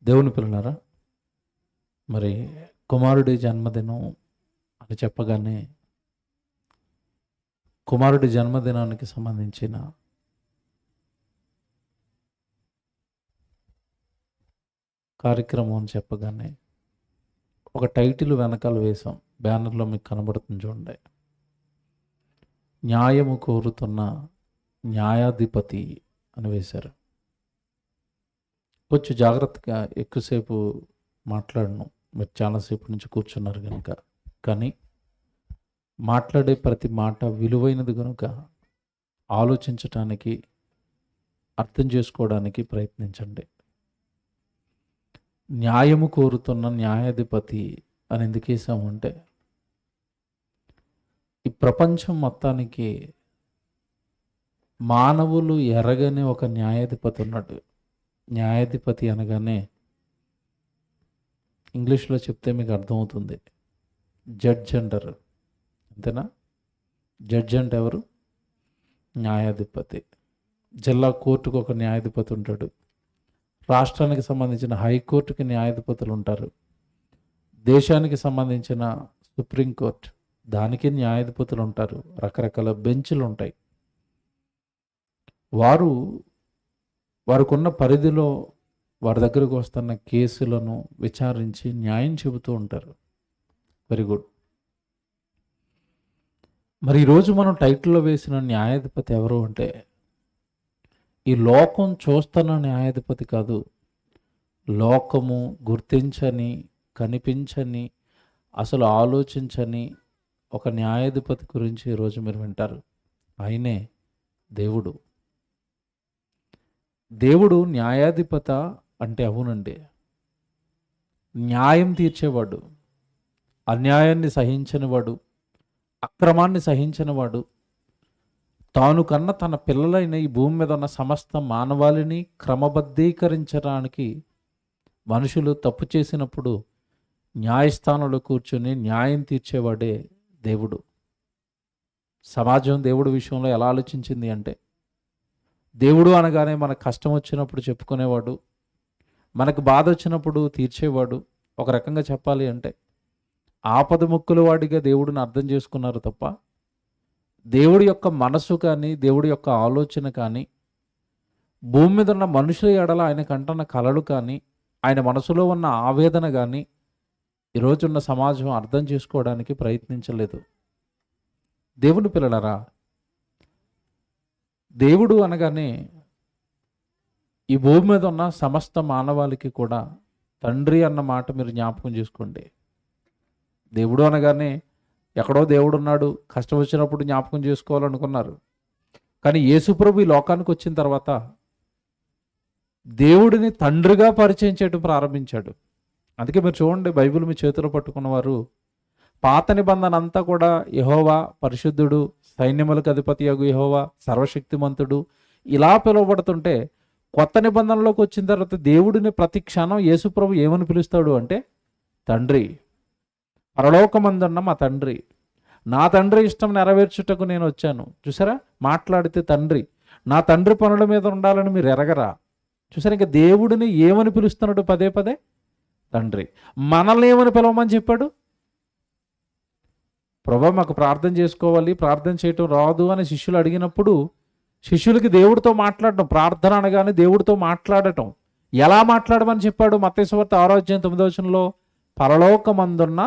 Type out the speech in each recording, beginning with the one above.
దేవుని పిల్లలారా, మరి కుమారుడి జన్మదినం అని చెప్పగానే కుమారుడి జన్మదినానికి సంబంధించిన కార్యక్రమం అని చెప్పగానే ఒక టైటిల్ వెనకాల వేసాం. బ్యానర్లో మీకు కనబడుతుంది చూడండి. న్యాయము కోరుతున్న న్యాయాధిపతి అని వేశారు. కొంచెం జాగ్రత్తగా ఎక్కువసేపు మాట్లాడను, మీరు చాలాసేపు నుంచి కూర్చున్నారు కనుక. కానీ మాట్లాడే ప్రతి మాట విలువైనది కనుక ఆలోచించటానికి, అర్థం చేసుకోవడానికి ప్రయత్నించండి. న్యాయము కోరుతున్న న్యాయాధిపతి అని ఎందుకు వేసామంటే, ఈ ప్రపంచం మొత్తానికి మానవులు ఎరగని ఒక న్యాయాధిపతి ఉన్నాడు. న్యాయాధిపతి అనగానే ఇంగ్లీష్లో చెప్తే మీకు అర్థమవుతుంది, జడ్జ్ అంటారు. అంతేనా? జడ్జ్ అంటే ఎవరు? న్యాయాధిపతి. జిల్లా కోర్టుకు ఒక న్యాయాధిపతి ఉంటాడు. రాష్ట్రానికి సంబంధించిన హైకోర్టుకి న్యాయాధిపతులు ఉంటారు. దేశానికి సంబంధించిన సుప్రీంకోర్టు, దానికి న్యాయాధిపతులు ఉంటారు. రకరకాల బెంచ్లు ఉంటాయి. వారికున్న పరిధిలో వారి దగ్గరకు వస్తున్న కేసులను విచారించి న్యాయం చెబుతూ ఉంటారు. Very good. మరి ఈరోజు మనం టైటిల్లో వేసిన న్యాయాధిపతి ఎవరు అంటే, ఈ లోకం చూస్తున్న న్యాయాధిపతి కాదు. లోకము గుర్తించని, కనిపించని, అసలు ఆలోచించని ఒక న్యాయాధిపతి గురించి ఈరోజు మీరు వింటారు. ఆయనే దేవుడు. దేవుడు న్యాయాధిపత అంటే అవునండి, న్యాయం తీర్చేవాడు, అన్యాయాన్ని సహించనివాడు, అక్రమాన్ని సహించనివాడు, తాను కన్న తన పిల్లలైన ఈ భూమి మీద ఉన్న సమస్త మానవాళిని క్రమబద్ధీకరించడానికి మనుషులు తప్పు చేసినప్పుడు న్యాయస్థానంలో కూర్చొని న్యాయం తీర్చేవాడే దేవుడు. సమాజం దేవుడి విషయంలో ఎలా ఆలోచించింది అంటే, దేవుడు అనగానే మనకు కష్టం వచ్చినప్పుడు చెప్పుకునేవాడు, మనకు బాధ వచ్చినప్పుడు తీర్చేవాడు. ఒక రకంగా చెప్పాలి అంటే ఆపద ముక్కుల వాడిగా దేవుడిని అర్థం చేసుకున్నారు తప్ప, దేవుడి యొక్క మనసు కానీ, దేవుడి యొక్క ఆలోచన కానీ, భూమి మీద ఉన్న మనుషుల ఎడల ఆయన కంటున్న కలలు కానీ, ఆయన మనసులో ఉన్న ఆవేదన కానీ ఈరోజున్న సమాజం అర్థం చేసుకోవడానికి ప్రయత్నించలేదు. దేవుని పిల్లలరా, దేవుడు అనగానే ఈ భూమి మీద ఉన్న సమస్త మానవాళికి కూడా తండ్రి అన్న మాట మీరు జ్ఞాపకం చేసుకోండి. దేవుడు అనగానే ఎక్కడో దేవుడు ఉన్నాడు, కష్టం వచ్చినప్పుడు జ్ఞాపకం చేసుకోవాలనుకున్నారు. కానీ యేసుప్రభు ఈ లోకానికి వచ్చిన తర్వాత దేవుడిని తండ్రిగా పరిచయం చేయడం ప్రారంభించాడు. అందుకే మీరు చూడండి, బైబిల్ మీ చేతిలో పట్టుకున్నవారు పాత నిబంధన అంతా కూడా యెహోవా పరిశుద్ధుడు, సైన్యములకు అధిపతియగు యెహోవా సర్వశక్తిమంతుడు ఇలా పిలువబడుతుంటే, కొత్త నిబంధనలోకి వచ్చిన తర్వాత దేవుడిని ప్రతి క్షణం యేసుప్రభు ఏమని పిలుస్తాడు అంటే, తండ్రి. పరలోకమందున్న మా తండ్రి, నా తండ్రి ఇష్టం నెరవేర్చుటకు నేను వచ్చాను. చూసారా, మాట్లాడితే తండ్రి, నా తండ్రి పనుల మీద ఉండాలని మీరు ఎరగరా? చూసారా, ఇంకా దేవుడిని ఏమని పిలుస్తున్నాడు పదే పదే? తండ్రి. మనల్ని ఏమని పిలవమని చెప్పాడు? ప్రభా మాకు ప్రార్థన చేసుకోవాలి, ప్రార్థన చేయటం రాదు అని శిష్యులు అడిగినప్పుడు శిష్యులకి దేవుడితో మాట్లాడటం, ప్రార్థన అనగానే దేవుడితో మాట్లాడటం. ఎలా మాట్లాడమని చెప్పాడు? మత్తయి సువార్త 6:9 పరలోకమందున్న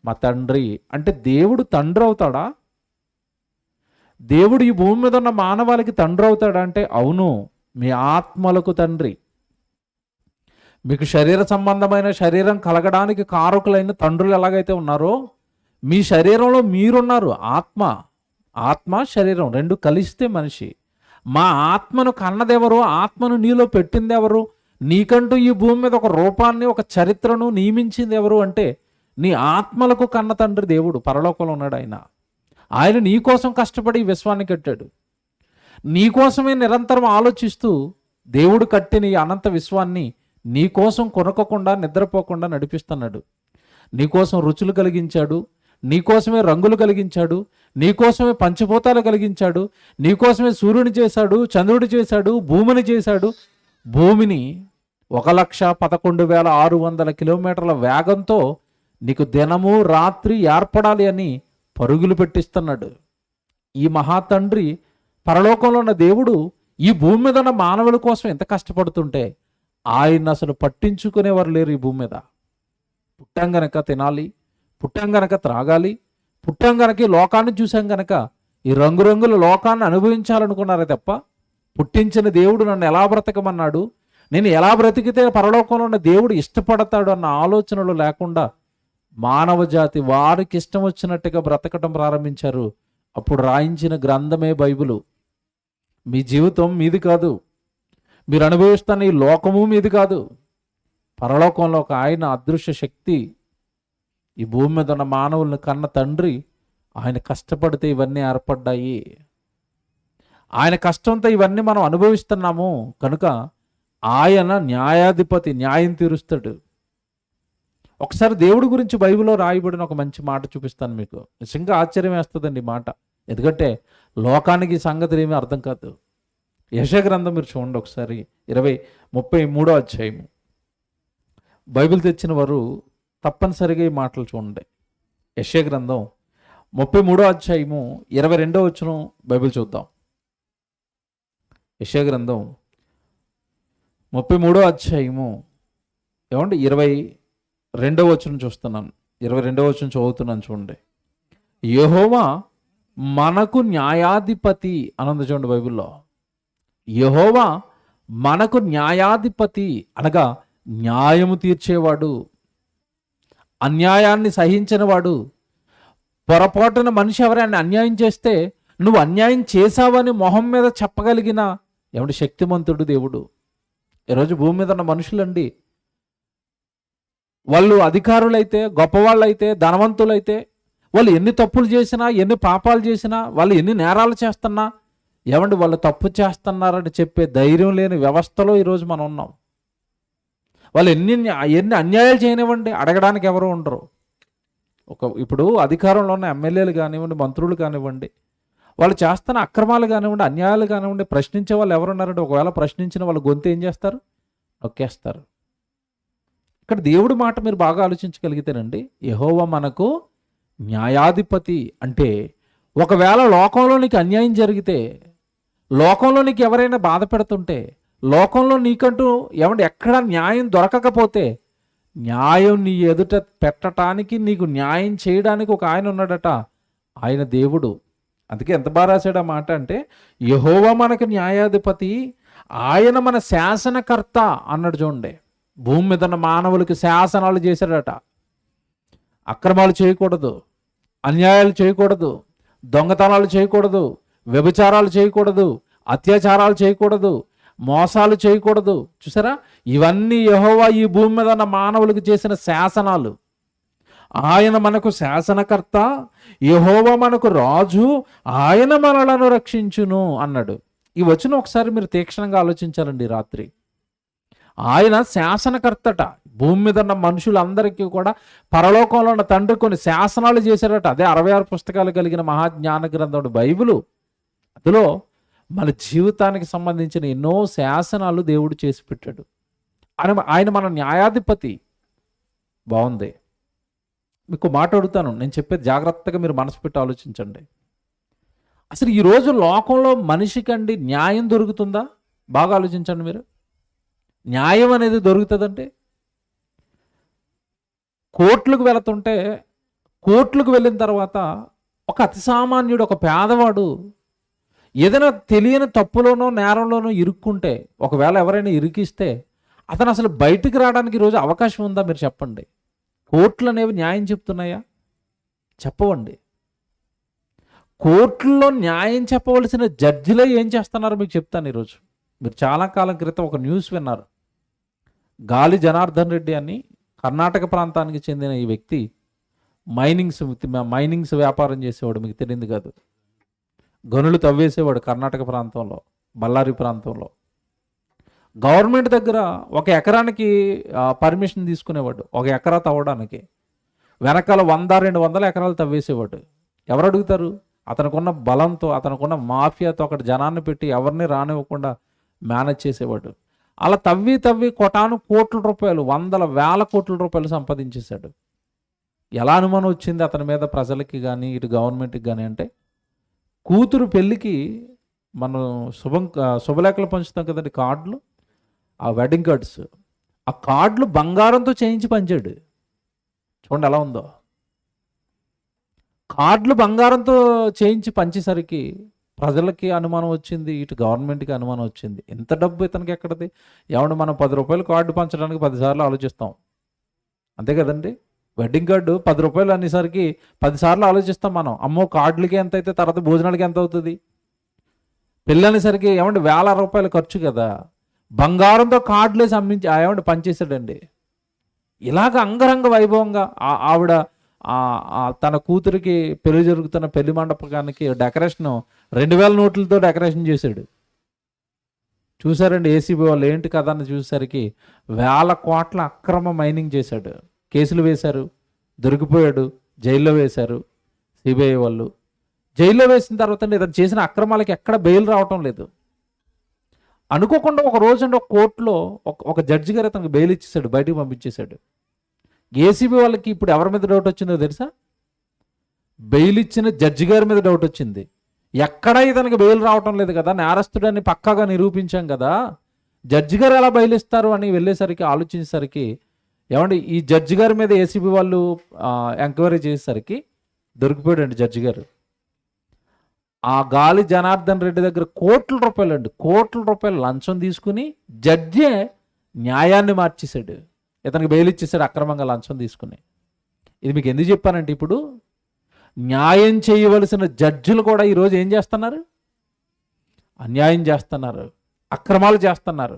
మా తండ్రి. అంటే దేవుడు తండ్రి అవుతాడా? దేవుడు ఈ భూమి మీద ఉన్న మానవాళికి తండ్రి అవుతాడా అంటే అవును, మీ ఆత్మలకు తండ్రి. మీకు శరీర సంబంధమైన శరీరం కలగడానికి కారకులైన తండ్రులు ఎలాగైతే ఉన్నారో, మీ శరీరంలో మీరున్నారు. ఆత్మ శరీరం రెండు కలిస్తే మనిషి. మా ఆత్మను కన్నదెవరు? ఆత్మను నీలో పెట్టింది ఎవరు? నీకంటూ ఈ భూమి మీద ఒక రూపాన్ని, ఒక చరిత్రను నియమించింది ఎవరు అంటే, నీ ఆత్మలకు కన్న తండ్రి దేవుడు. పరలోకంలో ఉన్నాడు ఆయన. ఆయన నీ కోసం కష్టపడి ఈ విశ్వాన్ని కట్టాడు. నీ కోసమే నిరంతరం ఆలోచిస్తూ దేవుడు కట్టిన ఈ అనంత విశ్వాన్ని నీ కోసం కొనకకుండా, నిద్రపోకుండా నడిపిస్తున్నాడు. నీకోసం రుచులు కలిగించాడు, నీకోసమే రంగులు కలిగించాడు, నీకోసమే పంచభూతాలు కలిగించాడు, నీకోసమే సూర్యుని చేశాడు, చంద్రుడు చేశాడు, భూమిని చేశాడు. భూమిని 1,11,600 కిలోమీటర్ల వేగంతో నీకు దినము రాత్రి ఏర్పడాలి అని పరుగులు పెట్టిస్తున్నాడు. ఈ మహాతండ్రి పరలోకంలో ఉన్న దేవుడు ఈ భూమి మీద ఉన్న మానవుల కోసం ఎంత కష్టపడుతుంటే ఆయన అసలు పట్టించుకునేవారు లేరు. ఈ భూమి మీద పుట్టాం గనక తినాలి, పుట్టాం గనక త్రాగాలి, పుట్టాం గనక ఈ లోకాన్ని చూసాం గనక ఈ రంగురంగుల లోకాన్ని అనుభవించాలనుకున్నారే తప్ప పుట్టించిన దేవుడు నన్ను ఎలా బ్రతకమన్నాడు, నేను ఎలా బ్రతికితే పరలోకంలో ఉన్న దేవుడు ఇష్టపడతాడు అన్న ఆలోచనలు లేకుండా మానవ జాతి వారికి ఇష్టం వచ్చినట్టుగా బ్రతకటం ప్రారంభించారు. అప్పుడు రాయించిన గ్రంథమే బైబిలు. మీ జీవితం మీది కాదు, మీరు అనుభవిస్తున్న ఈ లోకము మీది కాదు. పరలోకంలో ఒక ఆయన అదృశ్య శక్తి ఈ భూమి మీద ఉన్న మానవులను కన్న తండ్రి. ఆయన కష్టపడితే ఇవన్నీ ఏర్పడ్డాయి. ఆయన కష్టంతో ఇవన్నీ మనం అనుభవిస్తున్నాము కనుక ఆయన న్యాయాధిపతి, న్యాయం తీరుస్తాడు. ఒకసారి దేవుడి గురించి బైబిల్లో రాయబడిన ఒక మంచి మాట చూపిస్తాను మీకు. నిజంగా ఆశ్చర్యం వేస్తుందండి ఈ మాట. ఎందుకంటే లోకానికి సంగతి ఏమీ అర్థం కాదు. యెషయా గ్రంథం మీరు చూడండి ఒకసారి, 33వ అధ్యాయము. బైబిల్ తెచ్చిన వారు తప్పనిసరిగా ఈ మాటలు చూడండి. యెషయా గ్రంథం 33వ అధ్యాయము 22వ వచనం బైబిల్ చూద్దాం. యెషయా గ్రంథం 33వ అధ్యాయము ఏమండి 22వ వచనం చూస్తున్నాను. 22వ వచనం చదువుతున్నాను చూడండి. యెహోవా మనకు న్యాయాధిపతి అనంది చూడండి బైబిల్లో. యెహోవా మనకు న్యాయాధిపతి అనగా న్యాయము తీర్చేవాడు, అన్యాయాన్ని సహించినవాడు. పొరపాటున మనిషి ఎవరైనా అన్యాయం చేస్తే నువ్వు అన్యాయం చేశావని మొహం మీద చెప్పగలిగిన ఏమంటే శక్తిమంతుడు దేవుడు. ఈరోజు భూమి మీద ఉన్న మనుషులండి, వాళ్ళు అధికారులైతే, గొప్పవాళ్ళైతే, ధనవంతులైతే, వాళ్ళు ఎన్ని తప్పులు చేసినా, ఎన్ని పాపాలు చేసినా, వాళ్ళు ఎన్ని నేరాలు చేస్తున్నా, ఏమండి వాళ్ళు తప్పు చేస్తున్నారని చెప్పే ధైర్యం లేని వ్యవస్థలో ఈరోజు మనం ఉన్నాం. వాళ్ళు ఎన్ని అన్యాయాలు చేయనివ్వండి, అడగడానికి ఎవరు ఉండరు. ఇప్పుడు అధికారంలో ఉన్న ఎమ్మెల్యేలు కానివ్వండి, మంత్రులు కానివ్వండి, వాళ్ళు చేస్తున్న అక్రమాలు కానివ్వండి, అన్యాయాలు కానివ్వండి, ప్రశ్నించే వాళ్ళు ఎవరున్నారంటే ఒకవేళ ప్రశ్నించిన వాళ్ళ గొంతు ఏం చేస్తారు? నొక్కేస్తారు. ఇక్కడ దేవుడి మాట మీరు బాగా ఆలోచించగలిగితేనండి, యెహోవా మనకు న్యాయాధిపతి అంటే ఒకవేళ లోకంలో నీకు అన్యాయం జరిగితే, లోకంలో నీకు ఎవరైనా బాధ పెడుతుంటే, లోకంలో నీకంటూ ఏమంటే ఎక్కడ న్యాయం దొరకకపోతే న్యాయం నీ ఎదుట పెట్టడానికి, నీకు న్యాయం చేయడానికి ఒక ఆయన ఉన్నాడట. ఆయన దేవుడు. అందుకే ఎంత బాగా రాశాడు ఆ మాట అంటే, యెహోవా మనకు న్యాయాధిపతి, ఆయన మన శాసనకర్త అన్నాడు చూడండి. భూమి మీద ఉన్న మానవులకి శాసనాలు చేశాడట. అక్రమాలు చేయకూడదు, అన్యాయాలు చేయకూడదు, దొంగతనాలు చేయకూడదు, వ్యభిచారాలు చేయకూడదు, అత్యాచారాలు చేయకూడదు, మోసాలు చేయకూడదు. చూసారా, ఇవన్నీ యెహోవా ఈ భూమి మీద ఉన్న మానవులకు చేసిన శాసనాలు. ఆయన మనకు శాసనకర్త, యెహోవా మనకు రాజు, ఆయన మనలను రక్షించును అన్నాడు. ఈ వచనం ఒకసారి మీరు తీక్షణంగా ఆలోచించాలండి రాత్రి. ఆయన శాసనకర్తట. భూమి మీద ఉన్న మనుషులందరికీ కూడా పరలోకంలో ఉన్న తండ్రి కొన్ని శాసనాలు చేశాడట. అదే 66 పుస్తకాలు కలిగిన మహాజ్ఞాన గ్రంథం బైబిలు. అందులో మన జీవితానికి సంబంధించిన ఎన్నో శాసనాలు దేవుడు చేసి పెట్టాడు. ఆయన మన న్యాయాధిపతి. బాగుంది. మీకు మాట అడుగుతాను, నేను చెప్పేది జాగ్రత్తగా మీరు మనసు పెట్టి ఆలోచించండి. అసలు ఈరోజు లోకంలో మనిషికండి న్యాయం దొరుకుతుందా? బాగా ఆలోచించండి మీరు. న్యాయం అనేది దొరుకుతుందంటే కోర్టులకు వెళుతుంటే, కోర్టులకు వెళ్ళిన తర్వాత ఒక అతి సామాన్యుడు, ఒక పేదవాడు ఏదైనా తెలియని తప్పులోనో నేరంలోనో ఇరుక్కుంటే, ఒకవేళ ఎవరైనా ఇరికిస్తే అతను అసలు బయటికి రావడానికి ఈరోజు అవకాశం ఉందా? మీరు చెప్పండి. కోర్టులు అనేవి న్యాయం చెప్తున్నాయా? చెప్పవండి. కోర్టుల్లో న్యాయం చెప్పవలసిన జడ్జిలే ఏం చేస్తున్నారో మీకు చెప్తాను ఈరోజు. మీరు చాలా కాలం క్రితం ఒక న్యూస్ విన్నారు. గాలి జనార్దన్ రెడ్డి అని కర్ణాటక ప్రాంతానికి చెందిన ఈ వ్యక్తి మైనింగ్స్ వ్యాపారం చేసేవాడు. మీకు తెలియదు కాదు. గనులు తవ్వేసేవాడు కర్ణాటక ప్రాంతంలో, బళ్ళారి ప్రాంతంలో. గవర్నమెంట్ దగ్గర ఒక ఎకరానికి పర్మిషన్ తీసుకునేవాడు. ఒక ఎకరా తవ్వడానికి వెనకాల 100-200 ఎకరాలు తవ్వేసేవాడు. ఎవరు అడుగుతారు? అతనుకున్న బలంతో, అతనుకున్న మాఫియాతో అక్కడ జనాన్ని పెట్టి ఎవరిని రానివ్వకుండా మేనేజ్ చేసేవాడు. అలా తవ్వి తవ్వి కోటాను కోట్ల రూపాయలు, వందల వేల కోట్ల రూపాయలు సంపాదించేశాడు. ఎలా అనుమానం వచ్చింది అతని మీద ప్రజలకి కానీ ఇటు గవర్నమెంట్కి కానీ అంటే, కూతురు పెళ్ళికి మనం శుభలేఖలు పంచుతాం కదండి, కార్డులు, ఆ వెడ్డింగ్ కార్డ్స్, ఆ కార్డులు బంగారంతో చేయించి పంచాడు. చూడండి ఎలా ఉందో. కార్డులు బంగారంతో చేయించి పంచేసరికి ప్రజలకి అనుమానం వచ్చింది, ఇటు గవర్నమెంట్కి అనుమానం వచ్చింది. ఎంత డబ్బు ఇతనికి ఎక్కడది? ఏమంటే మనం 10 రూపాయలు కార్డు పంచడానికి 10 సార్లు ఆలోచిస్తాం, అంతే కదండి. వెడ్డింగ్ కార్డు 10 రూపాయలు అనేసరికి 10 సార్లు ఆలోచిస్తాం మనం. అమ్మో కార్డులకి ఎంత అయితే తర్వాత భోజనాలకి ఎంత అవుతుంది? పెళ్ళి అనేసరికి ఏమంటే వేల రూపాయలు ఖర్చు కదా. బంగారంతో కార్డులేసి ఏమంటే పనిచేసాడండి. ఇలాగ అంగరంగ వైభవంగా ఆవిడ తన కూతురికి పెళ్లి జరుగుతున్న పెళ్లి మండపకానికి డెకరేషన్ 2000 నోట్లతో డెకరేషన్ చేశాడు. చూసారండి ఏసీబీ వాళ్ళు ఏంటి కదా అని చూసేసరికి వేల కోట్ల అక్రమ మైనింగ్ చేశాడు. కేసులు వేశారు, దొరికిపోయాడు, జైల్లో వేశారు సిబిఐ వాళ్ళు. జైల్లో వేసిన తర్వాత ఇతను చేసిన అక్రమాలకి ఎక్కడ బెయిల్ రావటం లేదు. అనుకోకుండా ఒక రోజు ఒక కోర్టులో ఒక జడ్జి గారు అతనికి బెయిల్ ఇచ్చేసాడు, బయటకు పంపించేశాడు. ఏసీబీ వాళ్ళకి ఇప్పుడు ఎవరి మీద డౌట్ వచ్చిందో తెలుసా? బెయిల్ ఇచ్చిన జడ్జి గారి మీద డౌట్ వచ్చింది. ఎక్కడా ఇతనికి బెయిల్ రావటం లేదు కదా, నేరస్తుడని పక్కాగా నిరూపించాం కదా, జడ్జి గారు ఎలా బెయిల్ ఇస్తారు అని వెళ్ళేసరికి ఆలోచించేసరికి ఏమండి ఈ జడ్జి గారి మీద ఏసీబీ వాళ్ళు ఎంక్వైరీ చేసేసరికి దొరికిపోయాడండి జడ్జి గారు. ఆ గాలి జనార్దన్ రెడ్డి దగ్గర కోట్ల రూపాయలు లంచం తీసుకుని జడ్జే న్యాయాన్ని మార్చేశాడు. ఇతనికి బెయిల్ ఇచ్చేసాడు అక్రమంగా లంచం తీసుకుని. ఇది మీకు ఎందుకు చెప్పానంటే, ఇప్పుడు న్యాయం చేయవలసిన జడ్జిలు కూడా ఈరోజు ఏం చేస్తున్నారు? అన్యాయం చేస్తున్నారు, అక్రమాలు చేస్తున్నారు.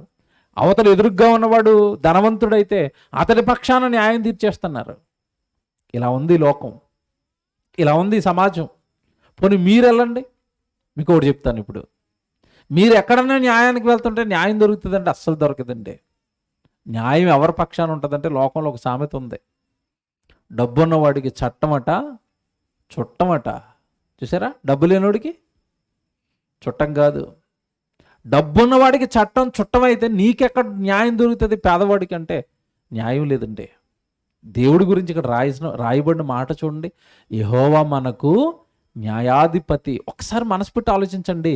అవతల ఎదురుగ్గా ఉన్నవాడు ధనవంతుడైతే అతడి పక్షాన న్యాయం తీర్చేస్తున్నారు. ఇలా ఉంది లోకం, ఇలా ఉంది సమాజం. పోనీ మీరు వెళ్ళండి, మీకు ఒకటి చెప్తాను. ఇప్పుడు మీరు ఎక్కడన్నా న్యాయానికి వెళ్తుంటే న్యాయం దొరుకుతుందంటే అస్సలు దొరకదండి. న్యాయం ఎవరి పక్షాన ఉంటుందంటే, లోకంలో ఒక సామెత ఉంది, డబ్బున్నవాడికి చట్టమట చుట్టమట. చూసారా? డబ్బు లేనివాడికి చుట్టం కాదు. డబ్బున్నవాడికి చట్టం చుట్టమైతే నీకెక్కడ న్యాయం దొరుకుతుంది పేదవాడికి అంటే? న్యాయం లేదండి. దేవుడి గురించి ఇక్కడ రాయబడిన మాట చూడండి, యెహోవా మనకు న్యాయాధిపతి. ఒకసారి మనసు పెట్టి ఆలోచించండి,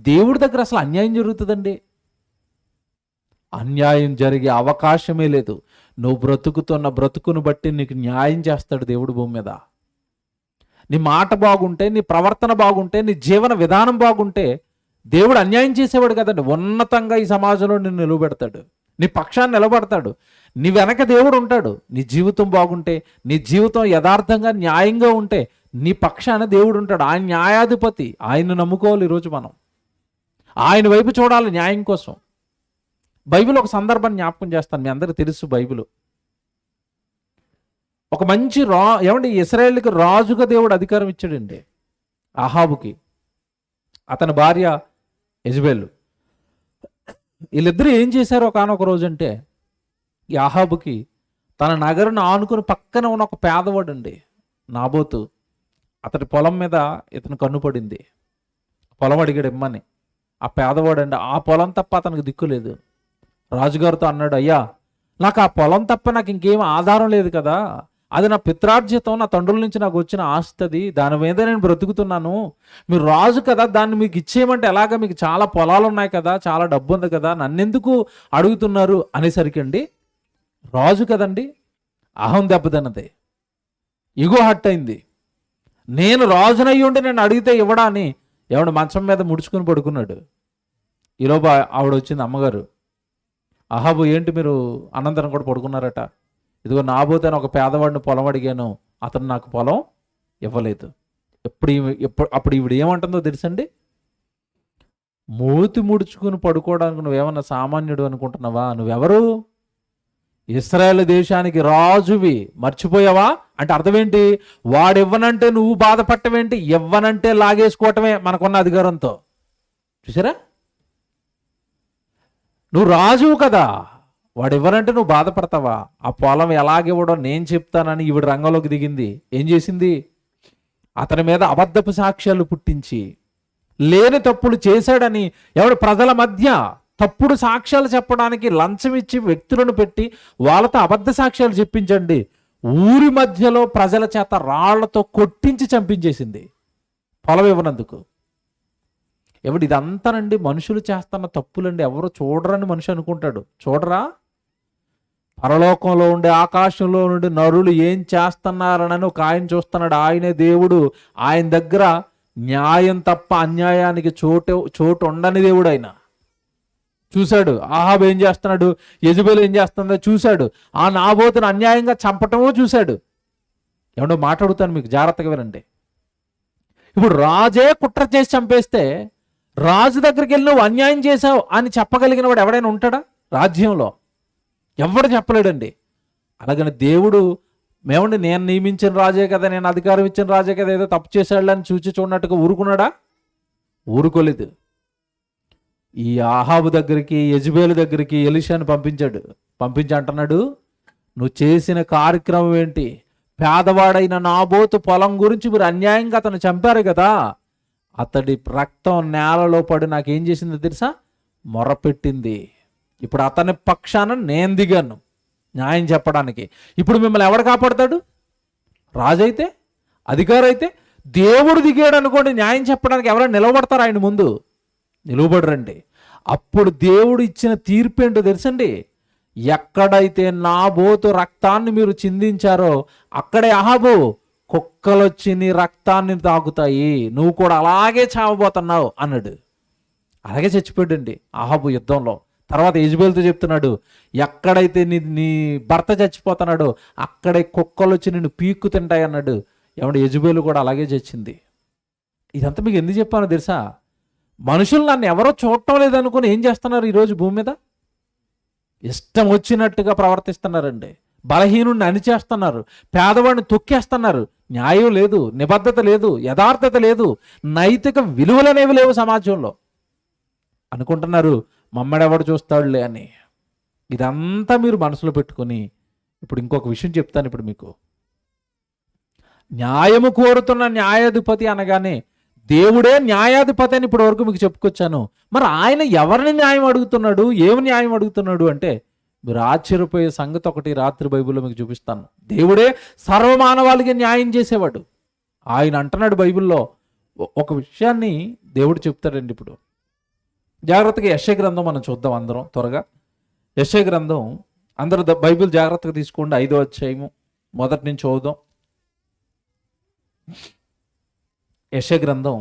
దేవుడి దగ్గర అసలు అన్యాయం జరుగుతుందండి? అన్యాయం జరిగే అవకాశమే లేదు. నువ్వు బ్రతుకుతున్న బ్రతుకును బట్టి నీకు న్యాయం చేస్తాడు దేవుడు భూమి మీద. నీ మాట బాగుంటే, నీ ప్రవర్తన బాగుంటే, నీ జీవన విధానం బాగుంటే దేవుడు అన్యాయం చేసేవాడు కదండి. ఉన్నతంగా ఈ సమాజంలో నిన్ను నిలబెడతాడు, నీ పక్షాన్ని నిలబడతాడు, నీ వెనక దేవుడు ఉంటాడు. నీ జీవితం బాగుంటే, నీ జీవితం యథార్థంగా న్యాయంగా ఉంటే నీ పక్షాన దేవుడు ఉంటాడు. ఆయన న్యాయాధిపతి, ఆయన్ని నమ్ముకోవాలి. ఈరోజు మనం ఆయన వైపు చూడాలి న్యాయం కోసం. బైబిల్ ఒక సందర్భాన్ని జ్ఞాపకం చేస్తాను, మీ అందరికీ తెలుసు. బైబిల్ ఒక మంచి ఏమండి ఇశ్రాయేలుకి రాజుగా దేవుడు అధికారం ఇచ్చాడండి అహాబుకి, అతని భార్య యెజబెల్. వీళ్ళిద్దరూ ఏం చేశారు ఒకనొక రోజు అంటే, ఈ అహాబుకి తన నగరును ఆనుకుని పక్కన ఉన్న ఒక పేదవాడు అండి నాబోతు, అతడి పొలం మీద ఇతను కన్ను పడింది. పొలం అడిగాడు ఇమ్మని. ఆ పేదవాడు అండి, ఆ పొలం తప్ప అతనికి దిక్కు లేదు. రాజుగారితో అన్నాడు, అయ్యా నాకు ఆ పొలం తప్ప నాకు ఇంకేం ఆధారం లేదు కదా, అది నా పిత్రార్జితం, నా తండ్రుల నుంచి నాకు వచ్చిన ఆస్తి, దాని మీద నేను బ్రతుకుతున్నాను. మీరు రాజు కదా, దాన్ని మీకు ఇచ్చేయమంటే ఎలాగా, మీకు చాలా పొలాలు ఉన్నాయి కదా, చాలా డబ్బు ఉంది కదా, నన్నెందుకు అడుగుతున్నారు అనేసరికి అండి, రాజు కదండి, అహం దెబ్బతిన్నది, ఇగో హట్ అయింది. నేను రాజునయ్యి ఉండి నేను అడిగితే ఇవ్వడా అని ఎవడు మంచం మీద ముడుచుకుని పడుకున్నాడు. ఈలోపు ఆవిడ వచ్చింది, అమ్మగారు, అహాబు ఏంటి మీరు అనంతరం కూడా పడుకున్నారట, ఇదిగో నాబోతే ఒక పేదవాడిని పొలం అడిగాను, అతను నాకు పొలం ఇవ్వలేదు. అప్పుడు ఈవిడ ఏమంటుందో తెలుసండి, మూతి ముడుచుకుని పడుకోవడానికి నువ్వేమన్నా సామాన్యుడు అనుకుంటున్నావా? నువ్వెవరు? ఇశ్రాయేలు దేశానికి రాజువి, మర్చిపోయావా? అంటే అర్థం ఏంటి? వాడు ఇవ్వనంటే నువ్వు బాధపడటమేంటి? ఇవ్వనంటే లాగేసుకోవటమే మనకున్న అధికారంతో. చూసారా? నువ్వు రాజువు కదా, వాడు ఇవ్వనంటే నువ్వు బాధపడతావా? ఆ పొలం ఎలాగివ్వడం నేను చెప్తానని ఈవిడ రంగంలోకి దిగింది. ఏం చేసింది? అతని మీద అబద్ధపు సాక్ష్యాలు పుట్టించి లేని తప్పులు చేశాడని ఎవడు ప్రజల మధ్య తప్పుడు సాక్ష్యాలు చెప్పడానికి లంచం ఇచ్చి వ్యక్తులను పెట్టి వాళ్ళతో అబద్ధ సాక్ష్యాలు చెప్పించండి. ఊరి మధ్యలో ప్రజల చేత రాళ్లతో కొట్టించి చంపించేసింది పొలం ఇవ్వనందుకు. ఇదంతానండి మనుషులు చేస్తున్న తప్పులండి. ఎవరు చూడరని మనిషి అనుకుంటాడు. చూడరా? పరలోకంలో ఉండే ఆకాశంలో నుండి నరులు ఏం చేస్తున్నారనని ఒక ఆయన చూస్తున్నాడు. ఆయనే దేవుడు. ఆయన దగ్గర న్యాయం తప్ప అన్యాయానికి చోటు ఉండని దేవుడు ఆయన. చూశాడు ఆహాబు ఏం చేస్తున్నాడు, యెజెబెలు ఏం చేస్తుందో చూశాడు. ఆ నాబోతును అన్యాయంగా చంపటమో చూశాడు. ఏమన్నా మాట్లాడుతాను, మీకు జాగ్రత్తగా వినండి. ఇప్పుడు రాజే కుట్ర చేసి చంపేస్తే రాజు దగ్గరికి వెళ్ళి నువ్వు అన్యాయం చేశావు అని చెప్పగలిగిన వాడు ఎవడైనా ఉంటాడా రాజ్యంలో? ఎవడు చెప్పలేడండి. అలాగని దేవుడు నేను నియమించిన రాజే కదా, నేను అధికారం ఇచ్చిన రాజే కదా, ఏదో తప్పు చేశాడు అని చూచి చూడనట్టుగా ఊరుకున్నాడా? ఊరుకోలేదు. ఈ ఆహాబు దగ్గరికి, యెజెబెలు దగ్గరికి ఎలీషాను పంపించి అంటున్నాడు, నువ్వు చేసిన కార్యక్రమం ఏంటి? పేదవాడైన నాబోతు పొలం గురించి మీరు అన్యాయంగా అతను చంపారు కదా, అతడి రక్తం నేలలో పడి నాకేం చేసిందో తెలుసా? మొరపెట్టింది. ఇప్పుడు అతని పక్షాన నేను దిగాను న్యాయం చెప్పడానికి. ఇప్పుడు మిమ్మల్ని ఎవడు కాపాడతాడు? రాజు అయితే, అధికారి అయితే. దేవుడు దిగాడు అనుకోండి, న్యాయం చెప్పడానికి ఎవరైనా నిలబడతారు ఆయన ముందు? నిలబడరండి. అప్పుడు దేవుడు ఇచ్చిన తీర్పు ఏంటో తెలుసండి? ఎక్కడైతే నాబోతు రక్తాన్ని మీరు చిందించారో అక్కడే అహాబు కుక్కలొచ్చి నీ రక్తాన్ని తాగుతాయి, నువ్వు కూడా అలాగే చావబోతున్నావు అన్నాడు. అలాగే చచ్చిపోయాడండి అహాబు యుద్ధంలో. తర్వాత యెజెబెలుతో చెప్తున్నాడు, ఎక్కడైతే నీ భర్త చచ్చిపోతున్నాడో అక్కడే కుక్కలు వచ్చి నిన్ను పీక్కు తింటాయి అన్నాడు. ఏమంటే యెజెబెలు కూడా అలాగే చచ్చింది. ఇదంతా మీకు ఎందుకు చెప్పానో తెలుసా? మనుషులు నన్ను ఎవరో చూడటం లేదనుకుని ఏం చేస్తున్నారు ఈరోజు భూమి మీద? ఇష్టం వచ్చినట్టుగా ప్రవర్తిస్తున్నారండి. బలహీనుడిని అణిచేస్తున్నారు, పేదవాడిని తొక్కేస్తున్నారు. న్యాయం లేదు, నిబద్ధత లేదు, యథార్థత లేదు, నైతిక విలువలనేవి లేవు సమాజంలో. అనుకుంటున్నారు మమ్మడెవడు చూస్తాడులే అని. ఇదంతా మీరు మనసులో పెట్టుకొని ఇప్పుడు ఇంకొక విషయం చెప్తాను. ఇప్పుడు మీకు న్యాయము కోరుతున్న న్యాయాధిపతి అనగానే దేవుడే న్యాయాధిపతి అని ఇప్పటి వరకు మీకు చెప్పుకొచ్చాను. మరి ఆయన ఎవరిని న్యాయం అడుగుతున్నాడు, ఏమి న్యాయం అడుగుతున్నాడు అంటే మీరు ఆశ్చర్యపోయే సంగతి ఒకటి రాత్రి బైబిల్లో మీకు చూపిస్తాను. దేవుడే సర్వమానవాళికి న్యాయం చేసేవాడు. ఆయన అంటున్నాడు బైబిల్లో ఒక విషయాన్ని దేవుడు చెప్తాడండి. ఇప్పుడు జాగ్రత్తగా యెషయా గ్రంథం మనం చూద్దాం అందరం త్వరగా. యెషయా గ్రంథం అందరూ బైబిల్ జాగ్రత్తగా తీసుకోండి. 5వ అధ్యాయము మొదటి నుంచి చదువుదాం. యెషయా గ్రంథం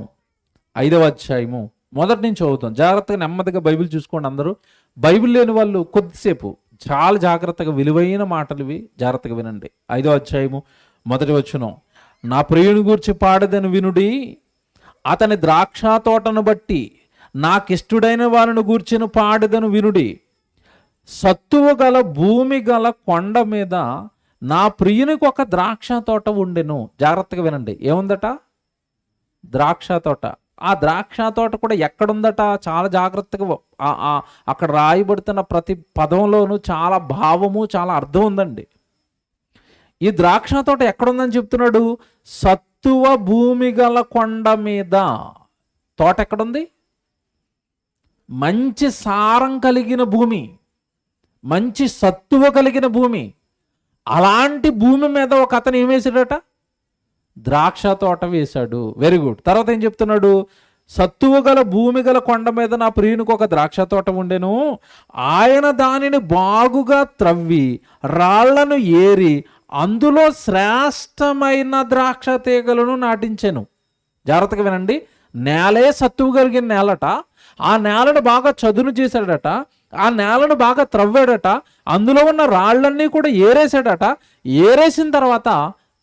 5వ అధ్యాయము మొదటి నుంచి చదువుతాం. జాగ్రత్తగా నెమ్మదిగా బైబిల్ చూసుకోండి అందరూ. బైబిల్ లేని వాళ్ళు కొద్దిసేపు చాలా జాగ్రత్తగా, విలువైన మాటలు ఇవి, జాగ్రత్తగా వినండి. 5వ అధ్యాయము మొదటి వచనం, నా ప్రియుని గూర్చి పాడదని వినుడి, అతని ద్రాక్ష తోటను బట్టి నాకిష్టుడైన వారిని గూర్చిన పాడదను వినుడి. సత్తువు గల భూమి గల కొండ మీద నా ప్రియునికి ఒక ద్రాక్ష తోట ఉండెను. జాగ్రత్తగా వినండి, ఏముందట? ద్రాక్ష తోట. ఆ ద్రాక్ష తోట కూడా ఎక్కడుందట? చాలా జాగ్రత్తగా అక్కడ రాయబడుతున్న ప్రతి పదంలోనూ చాలా భావము, చాలా అర్థం ఉందండి. ఈ ద్రాక్ష తోట ఎక్కడుందని చెప్తున్నాడు? సత్తువ భూమి గల కొండ మీద. తోట ఎక్కడుంది? మంచి సారం కలిగిన భూమి, మంచి సత్తువ కలిగిన భూమి. అలాంటి భూమి మీద ఒక అతను ఏం వేసాడట? ద్రాక్ష తోట వేశాడు. Very good. తర్వాత ఏం చెప్తున్నాడు? సత్తువ గల భూమి గల కొండ మీద నా ప్రియునికి ఒక ద్రాక్ష తోట ఉండెను, ఆయన దానిని బాగుగా త్రవ్వి రాళ్లను ఏరి అందులో శ్రేష్టమైన ద్రాక్ష తీగలను నాటించెను. జాగ్రత్తగా వినండి, నేలే సత్తువ కలిగిన నేలట. ఆ నేలను బాగా చదును చేశాడట, ఆ నేలను బాగా త్రవ్వాడట, అందులో ఉన్న రాళ్ళన్నీ కూడా ఏరేసాడట. ఏరేసిన తర్వాత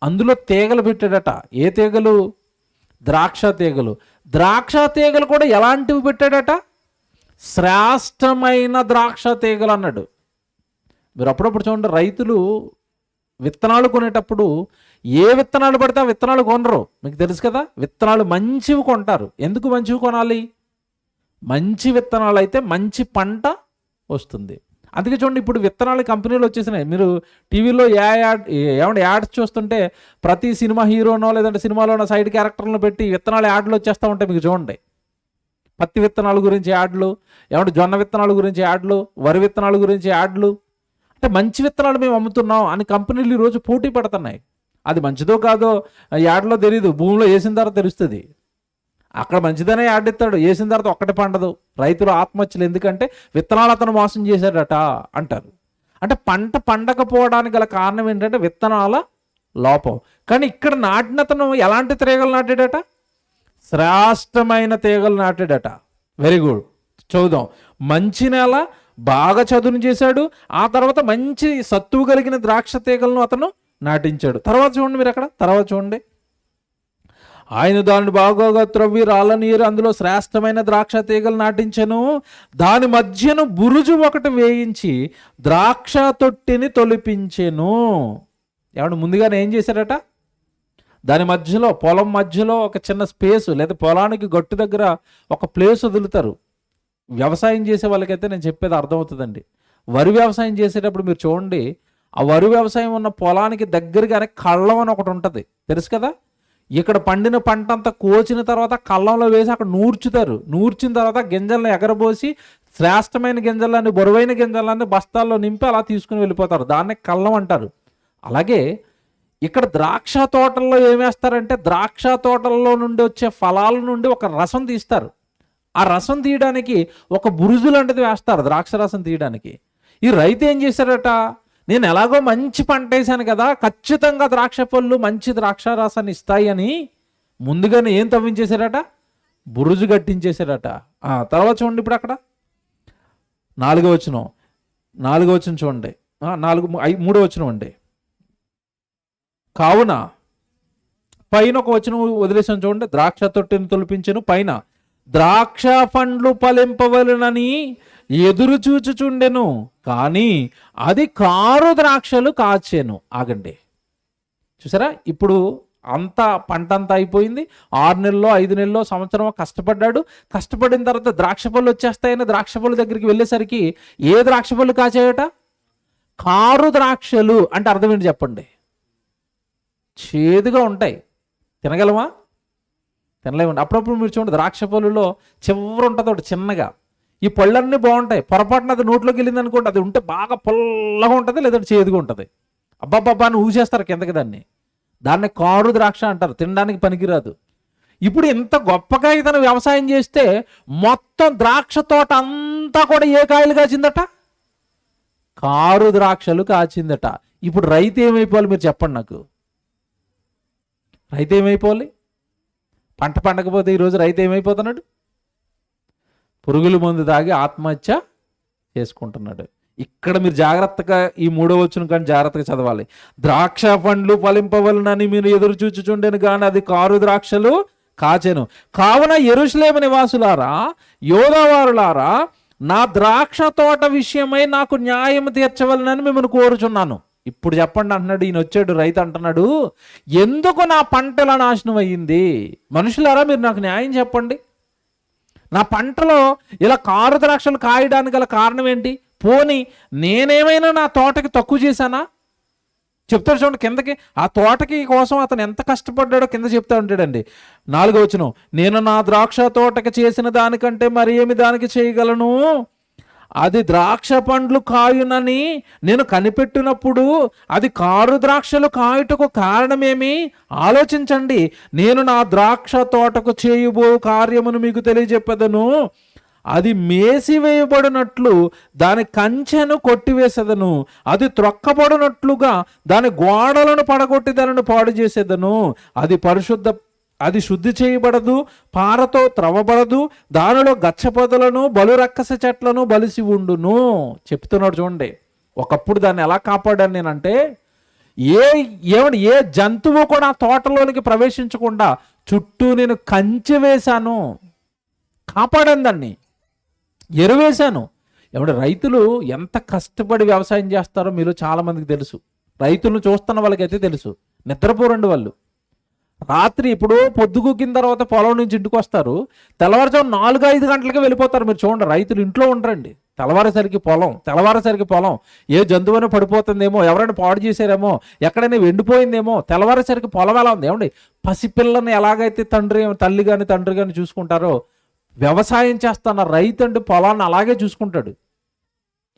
అందులో తీగలు పెట్టాడట. ఏ తీగలు? ద్రాక్ష తీగలు. ద్రాక్ష తీగలు కూడా ఎలాంటివి పెట్టాడట? శ్రేష్టమైన ద్రాక్ష తీగలు అన్నాడు. మీరు అప్పుడప్పుడు చూడండి, రైతులు విత్తనాలు కొనేటప్పుడు ఏ విత్తనాలు పడితే ఆ విత్తనాలు కొనరు. మీకు తెలుసు కదా, విత్తనాలు మంచివి కొంటారు. ఎందుకు మంచివి కొనాలి? మంచి విత్తనాలు అయితే మంచి పంట వస్తుంది. అందుకే చూడండి, ఇప్పుడు విత్తనాలు కంపెనీలు వచ్చేసినాయి. మీరు టీవీలో యాడ్స్ చూస్తుంటే ప్రతి సినిమా హీరోనో లేదంటే సినిమాలో ఉన్న సైడ్ క్యారెక్టర్లను పెట్టి విత్తనాలు యాడ్లు వచ్చేస్తూ ఉంటాయి. మీకు చూడండి, పత్తి విత్తనాల గురించి యాడ్లు, ఏమంటే జొన్న విత్తనాల గురించి యాడ్లు, వరి విత్తనాల గురించి యాడ్లు. అంటే మంచి విత్తనాలు మేము అమ్ముతున్నాం అని కంపెనీలు ఈరోజు పోటీ పడుతున్నాయి. అది మంచిదో కాదో యాడ్లో తెలియదు, భూమిలో వేసిన తర్వాత తెలుస్తుంది. అక్కడ మంచిదనే యాడ్ ఇస్తాడు, వేసిన తర్వాత ఒక్కటి పండదు. రైతులు ఆత్మహత్యలు ఎందుకంటే విత్తనాలు అతను మోసం చేశాడట అంటారు. అంటే పంట పండకపోవడానికి గల కారణం ఏంటంటే విత్తనాల లోపం. కానీ ఇక్కడ నాటిన అతను ఎలాంటి తీగలు నాటాడట? శ్రేష్టమైన తీగలు నాటాడట. వెరీ గుడ్, చూద్దాం. మంచి నేల, బాగా చదును చేశాడు. ఆ తర్వాత మంచి సత్తువు కలిగిన ద్రాక్ష తీగలను అతను నాటించాడు. తర్వాత చూడండి మీరు అక్కడ, తర్వాత చూడండి. ఆయన దాన్ని బాగా త్రవ్వి రాళ్ళ నీరు అందులో శ్రేష్టమైన ద్రాక్ష తీగలు నాటించెను. దాని మధ్యను బురుజు ఒకటి వేయించి ద్రాక్ష తొట్టిని తొలిపించెను. ఏమన్నా ముందుగానే ఏం చేశారట? దాని మధ్యలో, పొలం మధ్యలో ఒక చిన్న స్పేసు, లేదా పొలానికి గట్టు దగ్గర ఒక ప్లేస్ వదులుతారు. వ్యవసాయం చేసే వాళ్ళకైతే నేను చెప్పేది అర్థమవుతుందండి. వరి వ్యవసాయం చేసేటప్పుడు మీరు చూడండి, ఆ వరి వ్యవసాయం ఉన్న పొలానికి దగ్గరగానే కళ్ళం అని ఒకటి ఉంటుంది, తెలుసు కదా? ఇక్కడ పండిన పంట అంతా కోచిన తర్వాత కళ్ళంలో వేసి అక్కడ నూర్చుతారు. నూర్చిన తర్వాత గింజలను ఎగరబోసి శ్రేష్టమైన గింజలన్నీ, బరువైన గింజలన్నీ బస్తాల్లో నింపి అలా తీసుకుని వెళ్ళిపోతారు. దాన్నే కళ్ళం అంటారు. అలాగే ఇక్కడ ద్రాక్ష తోటల్లో ఏమేస్తారంటే, ద్రాక్ష తోటల్లో నుండి వచ్చే ఫలాల నుండి ఒక రసం తీస్తారు. ఆ రసం తీయడానికి ఒక బురుజు లాంటిది వేస్తారు, ద్రాక్ష రసం తీయడానికి. ఈ రైతు ఏం చేశారట? నేను ఎలాగో మంచి పంట వేసాను కదా, ఖచ్చితంగా ద్రాక్ష పళ్ళు మంచి ద్రాక్ష రసాన్ని ఇస్తాయి అని ముందుగానే ఏం తవ్వించేశారట? బురుజు కట్టించేశారట. తర్వాత చూడండి, ఇప్పుడు అక్కడ 4వ వచనం చూడండి, 3వ వచనం అండి. కావున పైన ఒక వచనం వదిలేసాను చూడండి, ద్రాక్ష తొట్టిని తొలిపించెను. పైన ద్రాక్ష పండ్లు ఫలింపవలెనని ఎదురు చూచుచుండెను, కానీ అది కారు ద్రాక్షలు కాచెను. ఆగండి, చూసారా? ఇప్పుడు అంతా పంట అంతా అయిపోయింది. 6 నెలల్లో 5 నెలల్లో సంవత్సరం కష్టపడ్డాడు. కష్టపడిన తర్వాత ద్రాక్ష పళ్ళు వచ్చేస్తాయని ద్రాక్ష పళ్ళు దగ్గరికి వెళ్ళేసరికి ఏ ద్రాక్ష పళ్ళు కాచాయట? కారు ద్రాక్షలు. అంటే అర్థం ఏంటి చెప్పండి? చేదుగా ఉంటాయి, తినగలమా? తినలేమండి. అప్పుడప్పుడు మీరు చూడండి, ద్రాక్ష పళ్ళులో చివరి ఉంటుంది ఒకటి చిన్నగా. ఈ పళ్ళన్నీ బాగుంటాయి, పొరపాటున అది నోట్లోకి వెళ్ళింది అనుకోండి, అది ఉంటే బాగా పుల్లగా ఉంటుంది, లేదంటే చేదుగా ఉంటుంది. అబ్బాబ్బా అని ఊసేస్తారు కిందకి. దాన్ని కారు ద్రాక్ష అంటారు, తినడానికి పనికిరాదు. ఇప్పుడు ఇంత గొప్పగా ఇతను వ్యవసాయం చేస్తే మొత్తం ద్రాక్ష తోట అంతా కూడా ఏ కాయలు కాచిందట? కారు ద్రాక్షలు కాచిందట. ఇప్పుడు రైతు ఏమైపోవాలి మీరు చెప్పండి నాకు? రైతు ఏమైపోవాలి? పంట పండకపోతే ఈరోజు రైతు ఏమైపోతున్నాడు? పురుగుల మందు తాగి ఆత్మహత్య చేసుకుంటున్నాడు. ఇక్కడ మీరు జాగ్రత్తగా ఈ 3వ వచనం కానీ జాగ్రత్తగా చదవాలి. ద్రాక్ష పండ్లు ఫలింపవలనని మీరు ఎదురు చూచుచుండెను, కానీ అది కారు ద్రాక్షలు కాచెను. కావున యెరూషలేము నివాసులారా, యోధావారులారా, నా ద్రాక్ష తోట విషయమై నాకు న్యాయం తీర్చవలనని మిమ్మల్ని కోరుచున్నాను. ఇప్పుడు చెప్పండి అంటున్నాడు. ఈయన వచ్చాడు, రైతు అంటున్నాడు, ఎందుకు నా పంట ఇలా నాశనం అయ్యింది? మనుషులారా, మీరు నాకు న్యాయం చెప్పండి. నా పంటలో ఇలా కారు ద్రాక్షలు కాయడానికి గల కారణం ఏంటి? పోనీ నేనేమైనా నా తోటకి తక్కువ చేశానా? చెప్తాడు చూడండి కిందకి. ఆ తోటకి కోసం అతను ఎంత కష్టపడ్డాడో కింద చెప్తా ఉంటాడండి. 4వ వచనం, నేను నా ద్రాక్ష తోటకి చేసిన దానికంటే మరి ఏమి దానికి చేయగలను? అది ద్రాక్ష పండ్లు కాయునని నేను కనిపెట్టినప్పుడు అది కారు ద్రాక్షలు కాయుటకు కారణమేమి? ఆలోచించండి. నేను నా ద్రాక్ష తోటకు చేయబో కార్యమును మీకు తెలియజెప్పదను. అది మేసివేయబడినట్లు దాని కంచెను కొట్టివేసేదను, అది త్రొక్కబడినట్లుగా దాని గోడలను పడగొట్టి దానిని పాడు చేసేదను. అది శుద్ధి చేయబడదు, పారతో త్రవ్వబడదు, దానిలో గచ్చపొదలను బలు రక్కస చెట్లను బలిసి ఉండును. చెప్తున్నాడు చూడండి. ఒకప్పుడు దాన్ని ఎలా కాపాడాను నేనంటే, ఏ జంతువు కూడా తోటలోనికి ప్రవేశించకుండా చుట్టూ నేను కంచె వేశాను, కాపాడాను, దాన్ని ఎరువేశాను. రైతులు ఎంత కష్టపడి వ్యవసాయం చేస్తారో మీలో చాలా మందికి తెలుసు. రైతులను చూస్తున్న వాళ్ళకైతే తెలుసు. నిద్రపోరండి వాళ్ళు. రాత్రి ఇప్పుడు పొద్దుగుకిన తర్వాత పొలం నుంచి ఇంటికి వస్తారు, తెల్లవారుజాము 4-5 గంటలకే వెళ్ళిపోతారు. మీరు చూడండి, రైతులు ఇంట్లో ఉండరండి. తెల్లవారేసరికి పొలం ఏ జంతువుని పడిపోతుందేమో, ఎవరైనా పాడు చేశారేమో, ఎక్కడైనా ఎండిపోయిందేమో, తెల్లవారేసరికి పొలం ఎలా ఉంది. పసిపిల్లని ఎలాగైతే తల్లి కానీ తండ్రి కానీ చూసుకుంటారో వ్యవసాయం చేస్తున్న రైతు అంటే పొలాన్ని అలాగే చూసుకుంటాడు.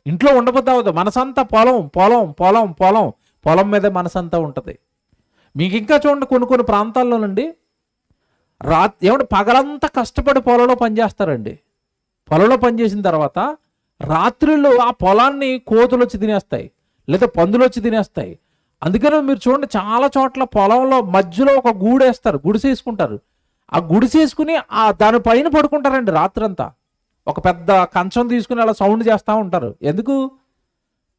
ఇంట్లో ఉండబోతా అవుతుంది, మనసంతా పొలం పొలం పొలం పొలం పొలం మీదే మనసంతా ఉంటుంది. మీకు ఇంకా చూడండి, కొన్ని ప్రాంతాల్లో నుండి ఏమంటే పగలంతా కష్టపడి పొలంలో పనిచేస్తారండి. పొలంలో పనిచేసిన తర్వాత రాత్రిళ్ళు ఆ పొలాన్ని కోతులు వచ్చి తినేస్తాయి, లేదా పందులు వచ్చి తినేస్తాయి. అందుకని మీరు చూడండి, చాలా చోట్ల పొలంలో మధ్యలో ఒక గూడేస్తారు, గుడిసేసుకుంటారు. ఆ గుడిసేసుకుని దానిపైన పడుకుంటారండి రాత్రంతా. ఒక పెద్ద కంచం తీసుకుని అలా సౌండ్ చేస్తూ ఉంటారు. ఎందుకు?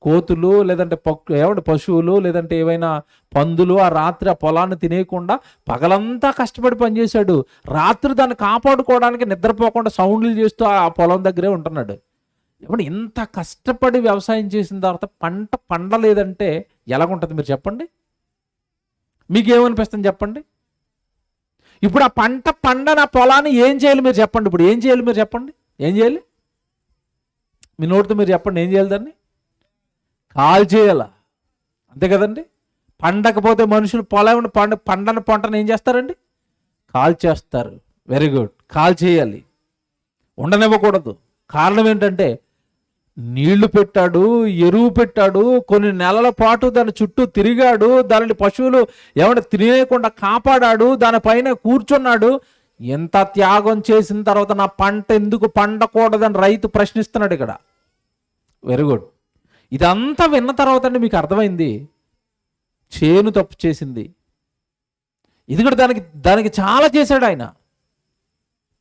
కోతులు లేదంటే ఏమంటే పశువులు లేదంటే ఏవైనా పందులు ఆ రాత్రి ఆ పొలాన్ని తినేయకుండా పగలంతా కష్టపడి పనిచేశాడు, రాత్రి దాన్ని కాపాడుకోవడానికి నిద్రపోకుండా సౌండ్లు చేస్తూ ఆ పొలం దగ్గరే ఉంటున్నాడు. ఏమంటే ఇంత కష్టపడి వ్యవసాయం చేసిన తర్వాత పంట పండలేదంటే ఎలాగుంటుంది మీరు చెప్పండి? మీకేమనిపిస్తుంది చెప్పండి? ఇప్పుడు ఆ పంట పండన పొలాన్ని ఏం చేయాలి మీరు చెప్పండి? ఇప్పుడు ఏం చేయాలి మీరు చెప్పండి? ఏం చేయాలి? మీ నోటితో మీరు చెప్పండి, ఏం చేయాలి? దాన్ని కాల్ చేయాల, అంతే కదండి. పండకపోతే మనుషులు పొలం పండని పంటను ఏం చేస్తారండి? కాల్ చేస్తారు. వెరీ గుడ్, కాల్ చేయాలి, ఉండనివ్వకూడదు. కారణం ఏంటంటే నీళ్లు పెట్టాడు, ఎరువు పెట్టాడు, కొన్ని నెలల పాటు దాని చుట్టూ తిరిగాడు, దానిని పశువులు ఏమంటే తినేయకుండా కాపాడాడు, దానిపైన కూర్చున్నాడు. ఎంత త్యాగం చేసిన తర్వాత నా పంట ఎందుకు పండకూడదని రైతు ప్రశ్నిస్తున్నాడు ఇక్కడ. Very good. ఇదంతా విన్న తర్వాత అండి మీకు అర్థమైంది చేను తప్పు చేసింది. ఇది కూడా దానికి చాలా చేశాడు ఆయన.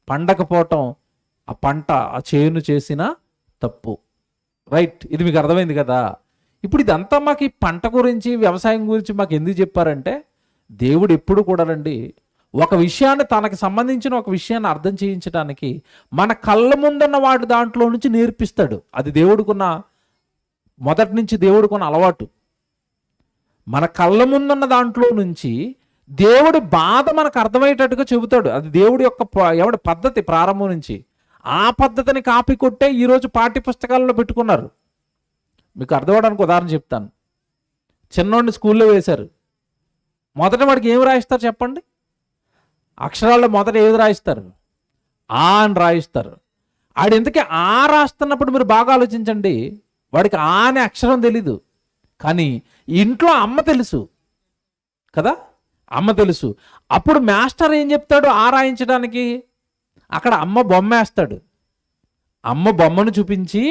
పండకపోవటం ఆ పంట ఆ చేను చేసిన తప్పు. రైట్, ఇది మీకు అర్థమైంది కదా. ఇప్పుడు ఇదంతా మాకు ఈ పంట గురించి వ్యవసాయం గురించి మాకు ఎందుకు చెప్పారంటే, దేవుడు ఎప్పుడు కూడానండి ఒక విషయాన్ని, తనకు సంబంధించిన ఒక విషయాన్ని అర్థం చేయించడానికి మన కళ్ళ ముందున్న వాటి దాంట్లో నుంచి నేర్పిస్తాడు. అది దేవుడికున్న మొదటి నుంచి దేవుడికున్న అలవాటు. మన కళ్ళ ముందున్న దాంట్లో నుంచి దేవుడి బాధ మనకు అర్థమయ్యేటట్టుగా చెబుతాడు. అది దేవుడి యొక్క పద్ధతి ప్రారంభం నుంచి. ఆ పద్ధతిని కాపీ కొట్టే ఈరోజు పాఠ్య పుస్తకాలలో పెట్టుకున్నారు. మీకు అర్థమవడానికి ఉదాహరణ చెప్తాను. చిన్నోడిని స్కూల్లో వేశారు. మొదట వాడికి ఏమి రాయిస్తారు చెప్పండి? అక్షరాల్లో మొదట ఏది రాయిస్తారు? ఆ అని రాయిస్తారు. ఆడు ఎందుకే ఆ రాస్తున్నప్పుడు మీరు బాగా ఆలోచించండి, వాడికి ఆ అనే అక్షరం తెలీదు, కానీ ఇంట్లో అమ్మ తెలుసు కదా, అమ్మ తెలుసు. అప్పుడు మాస్టర్ ఏం చెప్తాడు ఆ రాయించడానికి? అక్కడ అమ్మ బొమ్మ వేస్తాడు. అమ్మ బొమ్మను చూపించి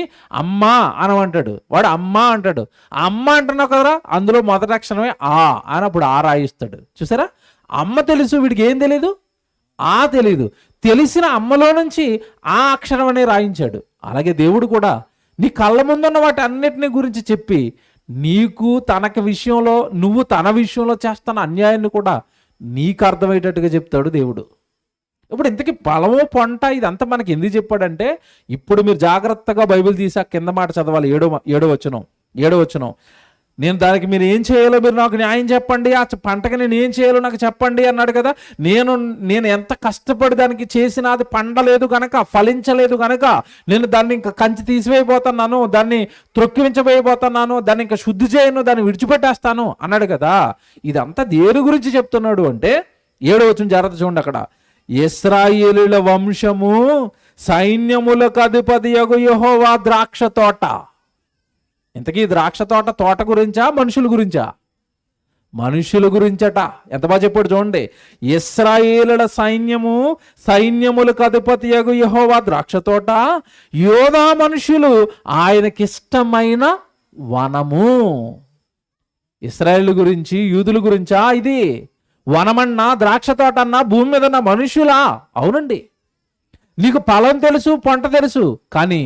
అమ్మ అనమంటాడు. వాడు అమ్మ అంటాడు. అమ్మ అంటున్నావు కదరా, అందులో మొదటి అక్షరమే ఆ అని అప్పుడు ఆ రాయిస్తాడు. చూసారా? అమ్మ తెలుసు, వీడికి ఏం తెలీదు? ఆ తెలీదు. తెలిసిన అమ్మలో నుంచి ఆ అక్షరం అనే రాయించాడు. అలాగే దేవుడు కూడా నీ కళ్ళ ముందున్న వాటి అన్నిటిని గురించి చెప్పి నీకు తనకి విషయంలో, నువ్వు తన విషయంలో చేస్తున్న అన్యాయాన్ని కూడా నీకు అర్థమయ్యేటట్టుగా చెప్తాడు దేవుడు. ఇప్పుడు ఇంతకీ పొలము పంట ఇదంతా మనకి ఎందుకు చెప్పాడంటే, ఇప్పుడు మీరు జాగ్రత్తగా బైబిల్ తీసి కింద మాట చదవాలి. ఏడో వచనం. నేను దానికి మీరు ఏం చేయాలో మీరు నాకు న్యాయం చెప్పండి, ఆ పంటకి నేను ఏం చేయాలో నాకు చెప్పండి అన్నాడు కదా. నేను ఎంత కష్టపడి దానికి చేసినా అది పండలేదు కనుక, ఫలించలేదు కనుక నేను దాన్ని ఇంకా కంచి తీసివేయబోతున్నాను, దాన్ని త్రొక్కించబోయబోతున్నాను, దాన్ని ఇంకా శుద్ధి చేయను, దాన్ని విడిచిపెట్టేస్తాను అన్నాడు కదా. ఇదంతా దేని గురించి చెప్తున్నాడు అంటే, 7వ వచనం జాగ్రత్త చూడండి. అక్కడ ఇశ్రాయేలుల వంశము సైన్యములకు అధిపతియగు యెహోవా ద్రాక్ష తోట. ఇంతకీ ద్రాక్ష తోట గురించా మనుషుల గురించా? మనుషుల గురించట. ఎంత బాగా చెప్పాడు చూడండి. ఇశ్రాయేలుల సైన్యములకు అధిపతియగు యెహోవా ద్రాక్ష తోట, యోధా మనుషులు ఆయనకిష్టమైన వనము. ఇశ్రాయేలు గురించి, యూదుల గురించా ఇది? వనమన్నా, ద్రాక్ష తోట అన్నా, భూమి మీద ఉన్న మనుషులా? అవునండి. నీకు పొలం తెలుసు, పంట తెలుసు, కానీ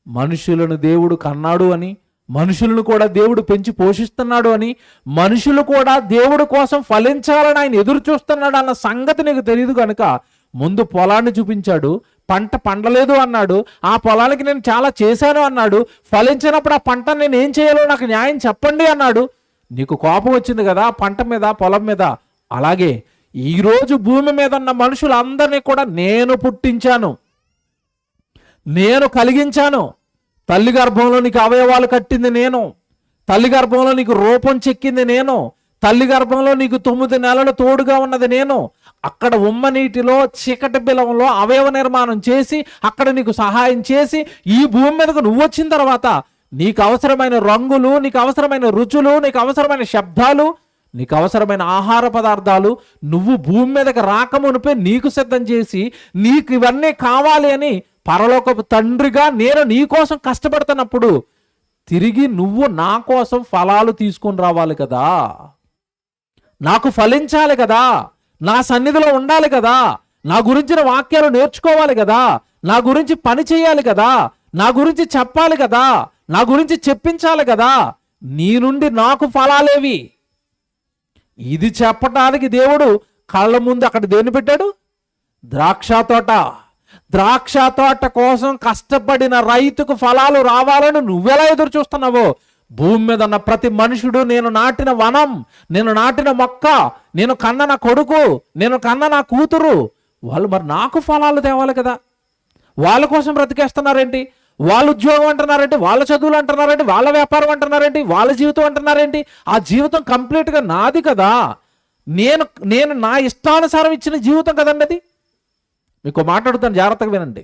మనుషులను దేవుడు కన్నాడు అని, మనుషులను కూడా దేవుడు పెంచి పోషిస్తున్నాడు అని, మనుషులు కూడా దేవుడి కోసం ఫలించాలని ఆయన ఎదురు చూస్తున్నాడు అన్న సంగతి నీకు తెలియదు కనుక ముందు పొలాన్ని చూపించాడు. పంట పండలేదు అన్నాడు. ఆ పొలానికి నేను చాలా చేశాను అన్నాడు. ఫలించినప్పుడు ఆ పంట నేను ఏం చేయాలో నాకు న్యాయం చెప్పండి అన్నాడు. నీకు కోపం వచ్చింది కదా పంట మీద, పొలం మీద. అలాగే ఈరోజు భూమి మీద ఉన్న మనుషులందరినీ కూడా నేను పుట్టించాను, నేను కలిగించాను. తల్లి గర్భంలో నీకు అవయవాలు కట్టింది నేను, తల్లి గర్భంలో నీకు రూపం చెక్కింది నేను, తల్లి గర్భంలో నీకు 9 నెలలు తోడుగా ఉన్నది నేను. అక్కడ ఉమ్మ నీటిలో చీకటి బిలంలో అవయవ నిర్మాణం చేసి అక్కడ నీకు సహాయం చేసి ఈ భూమి మీదకు నువ్వు వచ్చిన తర్వాత నీకు అవసరమైన రంగులు, నీకు అవసరమైన రుచులు, నీకు అవసరమైన శబ్దాలు, నీకు అవసరమైన ఆహార పదార్థాలు నువ్వు భూమి మీదకి రాకమునిపై నీకు సిద్ధం చేసి నీకు ఇవన్నీ కావాలి అని పరలోకపు తండ్రిగా నేను నీ కోసం కష్టపడుతున్నప్పుడు తిరిగి నువ్వు నా కోసం ఫలాలు తీసుకొని రావాలి కదా, నాకు ఫలించాలి కదా, నా సన్నిధిలో ఉండాలి కదా, నా గురించిన వాక్యాలు నేర్చుకోవాలి కదా, నా గురించి పని చేయాలి కదా, నా గురించి చెప్పాలి కదా, నా గురించి చెప్పించాలి కదా. నీ నుండి నాకు ఫలాలేవి? ఇది చెప్పటానికి దేవుడు కళ్ళ ముందు అక్కడ దేన్ని పెట్టాడు? ద్రాక్ష తోట. ద్రాక్ష తోట కోసం కష్టపడిన రైతుకు ఫలాలు రావాలని నువ్వెలా ఎదురు చూస్తున్నావో భూమి మీద ఉన్న ప్రతి మనుషుడు, నేను నాటిన వనం, నేను నాటిన మొక్క, నేను కన్న నా కొడుకు, నేను కన్న నా కూతురు, వాళ్ళు మరి నాకు ఫలాలు తేవాలి కదా. వాళ్ళ కోసం బ్రతికేస్తున్నారేంటి? వాళ్ళ ఉద్యోగం అంటున్నారేంటి, వాళ్ళ చదువులు అంటున్నారేంటి, వాళ్ళ వ్యాపారం అంటున్నారేంటి, వాళ్ళ జీవితం అంటున్నారేంటి? ఆ జీవితం కంప్లీట్గా నాది కదా. నేను నా ఇష్టానుసారం ఇచ్చిన జీవితం కదండి అది. మీకు మాట్లాడుతాను, జాగ్రత్తగా వినండి.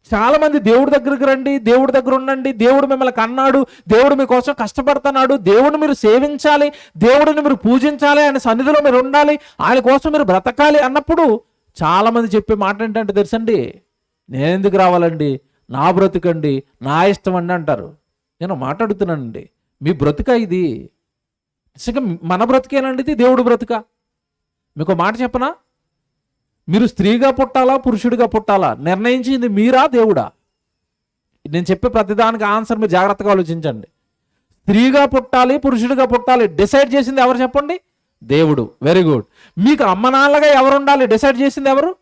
చాలామంది దేవుడి దగ్గరికి రండి, దేవుడి దగ్గర ఉండండి, దేవుడు మిమ్మల్ని కన్నాడు, దేవుడు మీకోసం కష్టపడుతున్నాడు, దేవుడిని మీరు సేవించాలి, దేవుడిని మీరు పూజించాలి, ఆయన సన్నిధిలో మీరు ఉండాలి, ఆయన కోసం మీరు బ్రతకాలి అన్నప్పుడు చాలామంది చెప్పే మాట ఏంటంటే తెలుసండి, నేను ఎందుకు రావాలండి, నా బ్రతుకండి, నా ఇష్టం అండి అంటారు. నేను మాట్లాడుతున్నానండి, మీ బ్రతుక ఇది నిజంగా మన బ్రతికేనండి, ఇది దేవుడు బ్రతుక. మీకు మాట చెప్పనా? మీరు స్త్రీగా పుట్టాలా పురుషుడిగా పుట్టాలా నిర్ణయించింది మీరా దేవుడా? నేను చెప్పే ప్రతిదానికి ఆన్సర్ మీరు జాగ్రత్తగా ఆలోచించండి. స్త్రీగా పుట్టాలి పురుషుడిగా పుట్టాలి డిసైడ్ చేసింది ఎవరు చెప్పండి? దేవుడు. Very good. మీకు అమ్మ నాన్నగా ఎవరు ఉండాలి డిసైడ్ చేసింది ఎవరు?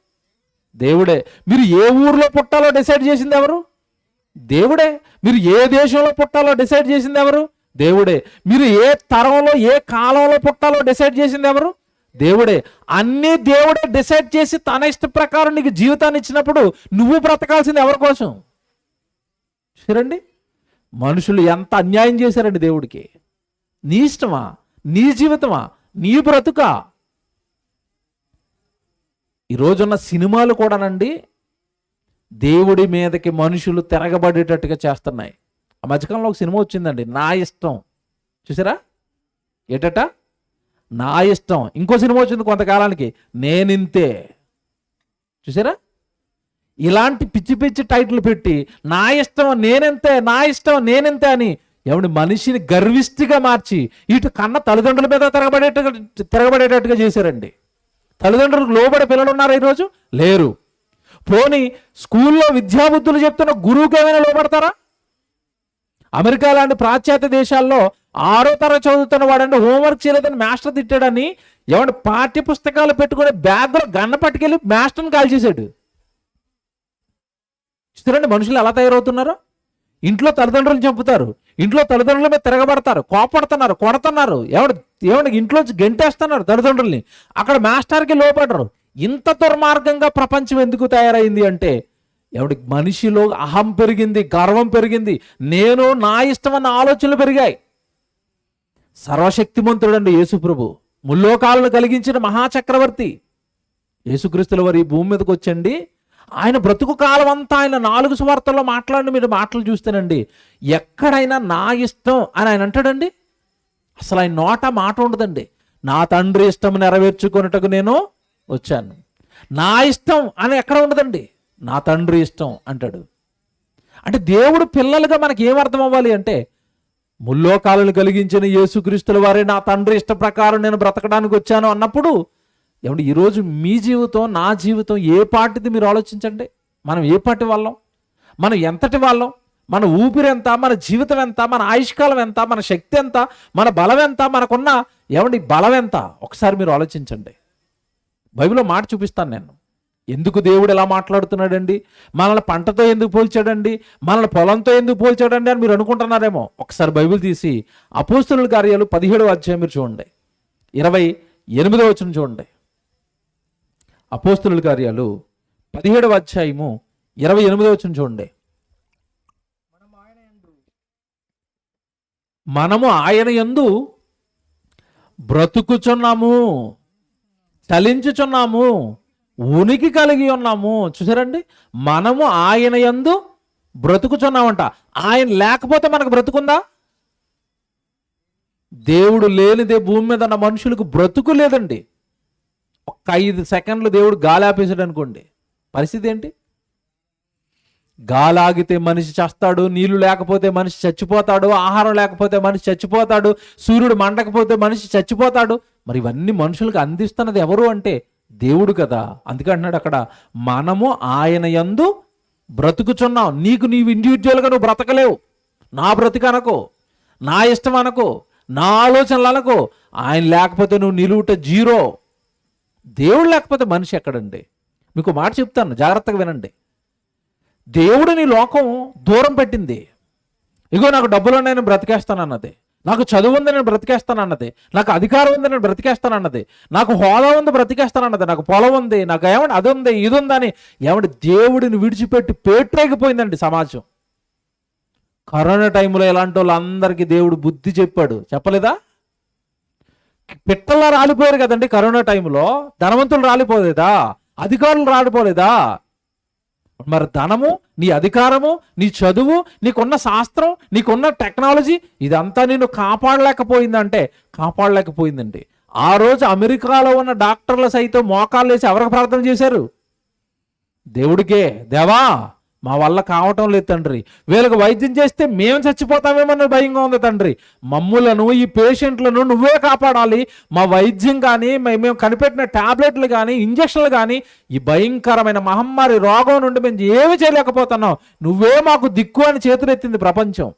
దేవుడే. మీరు ఏ ఊర్లో పుట్టాలో డిసైడ్ చేసింది ఎవరు? దేవుడే. మీరు ఏ దేశంలో పుట్టాలో డిసైడ్ చేసింది ఎవరు? దేవుడే. మీరు ఏ తరంలో ఏ కాలంలో పుట్టాలో డిసైడ్ చేసింది ఎవరు? దేవుడే. అన్ని దేవుడే డిసైడ్ చేసి తన ఇష్ట ప్రకారం నీకు జీవితాన్ని ఇచ్చినప్పుడు నువ్వు బ్రతకాల్సింది ఎవరి కోసం? చూడండి, మనుషులు ఎంత అన్యాయం చేశారండి దేవుడికి. నీ ఇష్టమా, నీ జీవితమా, నీ బ్రతుకా? ఈరోజున్న సినిమాలు కూడానండి దేవుడి మీదకి మనుషులు తిరగబడేటట్టుగా చేస్తున్నాయి. ఆ మధ్యకాలంలో ఒక సినిమా వచ్చిందండి, నా ఇష్టం. చూసారా? ఏటట నా ఇష్టం. ఇంకో సినిమా వచ్చింది కొంతకాలానికి, నేనింతే. చూసారా? ఇలాంటి పిచ్చి పిచ్చి టైటిల్ పెట్టి నా ఇష్టం నేనెంతే, నా ఇష్టం నేనెంతే అని ఎవడి మనిషిని గర్విష్టిగా మార్చి ఇటు కన్న తల్లిదండ్రుల మీద తిరగబడేటట్టుగా చేశారండి. తల్లిదండ్రులకు లోబడే పిల్లలు ఉన్నారా ఈరోజు? లేరు. పోనీ స్కూల్లో విద్యాబుద్ధులు చెప్తున్న గురువుకి ఏమైనా లోబడతారా? అమెరికా లాంటి పాశ్చాత్య దేశాల్లో 6వ తరగతి చదువుతున్న వాడంటే హోంవర్క్ చేయలేదని మాస్టర్ తిట్టాడని ఎవరి పాఠ్య పుస్తకాలు పెట్టుకుని బ్యాగ్లో గన్న పట్టుకెళ్ళి మాస్టర్ని కాల్ చేశాడు. చూడండి మనుషులు ఎలా తయారవుతున్నారో. ఇంట్లో తల్లిదండ్రులు చంపుతారు, ఇంట్లో తల్లిదండ్రుల మీద తిరగబడతారు, కోపడుతున్నారు, కొడుతున్నారు, ఎవడి ఇంట్లోంచి గెంటేస్తున్నారు తల్లిదండ్రుల్ని. అక్కడ మాస్టర్కి లోపడరు. ఇంత దుర్మార్గంగా ప్రపంచం ఎందుకు తయారైంది అంటే ఎవడి మనిషిలో అహం పెరిగింది, గర్వం పెరిగింది, నేను నా ఇష్టం అన్న ఆలోచనలు పెరిగాయి. సర్వశక్తిమంతుడండి యేసుప్రభు, ముల్లోకాలను కలిగించిన మహాచక్రవర్తి యేసుక్రీస్తుల వారు ఈ భూమి మీదకి వచ్చండి. ఆయన బ్రతుకు కాలం అంతా ఆయన 4 సువార్తల్లో మాట్లాడిన మీరు మాటలు చూస్తేనండి ఎక్కడైనా నా ఇష్టం అని ఆయన అంటాడండి. అసలు ఆయన నోట మాట ఉండదండి. నా తండ్రి ఇష్టం నెరవేర్చుకున్నట్టుకు నేను వచ్చాను. నా ఇష్టం అని ఎక్కడ ఉండదండి. నా తండ్రి ఇష్టం అంటాడు. అంటే దేవుడు పిల్లలుగా మనకి ఏమర్థం అవ్వాలి అంటే ముల్లోకాలను కలిగించిన యేసుక్రీస్తుల వారే నా తండ్రి ఇష్ట ప్రకారం నేను బ్రతకడానికి వచ్చాను అన్నప్పుడు ఏమంటే ఈరోజు మీ జీవితం నా జీవితం ఏ పాటిది మీరు ఆలోచించండి. మనం ఏ పాటి వాళ్ళం, మనం ఎంతటి వాళ్ళం, మన ఊపిరి ఎంత, మన జీవితం ఎంత, మన ఆయుష్కాలం ఎంత, మన శక్తి ఎంత, మన బలం ఎంత, మనకున్న ఏమండి బలం ఎంత ఒకసారి మీరు ఆలోచించండి. బైబిల్లో మాట చూపిస్తాను నేను. ఎందుకు దేవుడు ఎలా మాట్లాడుతున్నాడండి, మనల్ని పంటతో ఎందుకు పోల్చాడండి, మనల్ని పొలంతో ఎందుకు పోల్చాడండి అని మీరు అనుకుంటున్నారేమో. ఒకసారి బైబిల్ తీసి అపోస్తలుల కార్యాలు 17వ అధ్యాయం మీరు చూడండి, 28వ వచనం చూడండి. అపోస్తలుల కార్యాలు 17వ అధ్యాయము 28వ వచనం చూడండి. మనము ఆయన యందు బ్రతుకుచున్నాము, చలించుచున్నాము, ఉనికి కలిగి ఉన్నాము. చూసారండి, మనము ఆయన యందు బ్రతుకుచున్నామంట. ఆయన లేకపోతే మనకు బ్రతుకుందా? దేవుడు లేనిదే భూమి మీద ఉన్న మనుషులకు బ్రతుకు లేదండి. ఒక్క 5 సెకండ్లు దేవుడు గాలి ఆపేసాడు అనుకోండి, పరిస్థితి ఏంటి? గాలి ఆగితే మనిషి చస్తాడు, నీళ్లు లేకపోతే మనిషి చచ్చిపోతాడు, ఆహారం లేకపోతే మనిషి చచ్చిపోతాడు, సూర్యుడు మండకపోతే మనిషి చచ్చిపోతాడు. మరి ఇవన్నీ మనుషులకు అందిస్తున్నది ఎవరు అంటే దేవుడు కదా. అందుకే అంటున్నాడు అక్కడ, మనము ఆయన యందు బ్రతుకుచున్నాం. నీవు ఇండివిజువల్గా నువ్వు బ్రతకలేవు. నా బ్రతుకు అనకో, నా ఇష్టం అనకో, నా ఆలోచనలు అనకో. ఆయన లేకపోతే నువ్వు నిలువుట జీరో. దేవుడు లేకపోతే మనిషి ఎక్కడండి? మీకు మాట చెప్తాను, జాగ్రత్తగా వినండి. దేవుడిని లోకం దూరం పెట్టింది. ఇగో నాకు డబ్బులు ఉన్నాయి, నేను బ్రతికేస్తానన్నది. నాకు చదువు ఉంది, నేను బ్రతికేస్తానన్నది. నాకు అధికారం ఉంది, నేను బ్రతికేస్తానన్నది. నాకు హోదా ఉంది, బ్రతికేస్తానన్నది. నాకు పొలం ఉంది, నాకు ఏమంటే అది ఉంది, ఇది ఉందని ఏమంటే దేవుడిని విడిచిపెట్టి పేట్రేగిపోయిందండి సమాజం. కరోనా టైంలో ఇలాంటి వాళ్ళందరికీ దేవుడు బుద్ధి చెప్పాడు, చెప్పలేదా? పిట్టల్లా రాలిపోయారు కదండి కరోనా టైంలో. ధనవంతులు రాలిపోలేదా? అధికారులు రాలిపోలేదా? మరి ధనము, నీ అధికారము, నీ చదువు, నీకున్న శాస్త్రం, నీకున్న టెక్నాలజీ ఇదంతా నిన్ను కాపాడలేకపోయిందంటే కాపాడలేకపోయిందండి. ఆ రోజు అమెరికాలో ఉన్న డాక్టర్లు సైతం మోకాళ్ళు వేసి ఎవరికి ప్రార్థన చేశారు? దేవుడికే. దేవా, మా వల్ల కావటం లేదు తండ్రి, వీళ్ళకి వైద్యం చేస్తే మేము చచ్చిపోతామేమన్న భయంగా ఉంది తండ్రి, మమ్ములను ఈ పేషెంట్లను నువ్వే కాపాడాలి. మా వైద్యం కానీ, మేము కనిపెట్టిన టాబ్లెట్లు కానీ, ఇంజక్షన్లు కానీ, ఈ భయంకరమైన మహమ్మారి రోగం నుండి మేము ఏమి చేయలేకపోతున్నాం, నువ్వే మాకు దిక్కు అని చేతులెత్తింది ప్రపంచం.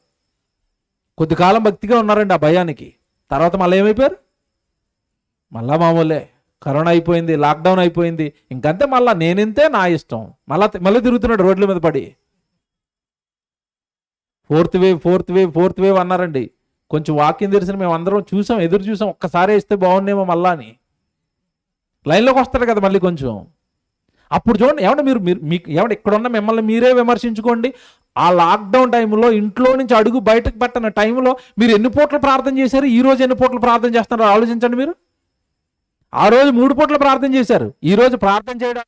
కొద్ది కాలం భక్తిగా ఉన్నారండి ఆ భయానికి. తర్వాత మళ్ళీ ఏమైపోయారు? మళ్ళా మామూలే. కరోనా అయిపోయింది, లాక్డౌన్ అయిపోయింది, ఇంకంతే. మళ్ళీ నేనింతే, నా ఇష్టం. మళ్ళీ తిరుగుతున్నాడు రోడ్ల మీద పడి. ఫోర్త్ వేవ్ అన్నారండి. కొంచెం వాకింగ్ తెలిసిన మేము అందరం చూసాం, ఎదురు చూసాం, ఒక్కసారి ఇస్తే బాగుండేమో మళ్ళా అని. లైన్లోకి వస్తాడు కదా మళ్ళీ కొంచెం. అప్పుడు చూడండి, ఏమంటే మీకు ఏమంటే ఇక్కడున్న మిమ్మల్ని మీరే విమర్శించుకోండి. ఆ లాక్డౌన్ టైంలో ఇంట్లో నుంచి అడుగు బయటకు పెట్టిన టైంలో మీరు ఎన్ని పూటలు ప్రార్థన చేశారు? ఈ రోజు ఎన్ని పూటలు ప్రార్థన చేస్తున్నారో ఆలోచించండి మీరు. ఆ రోజు 3 పూటలు ప్రార్థన చేశారు, ఈ రోజు ప్రార్థన చేయడం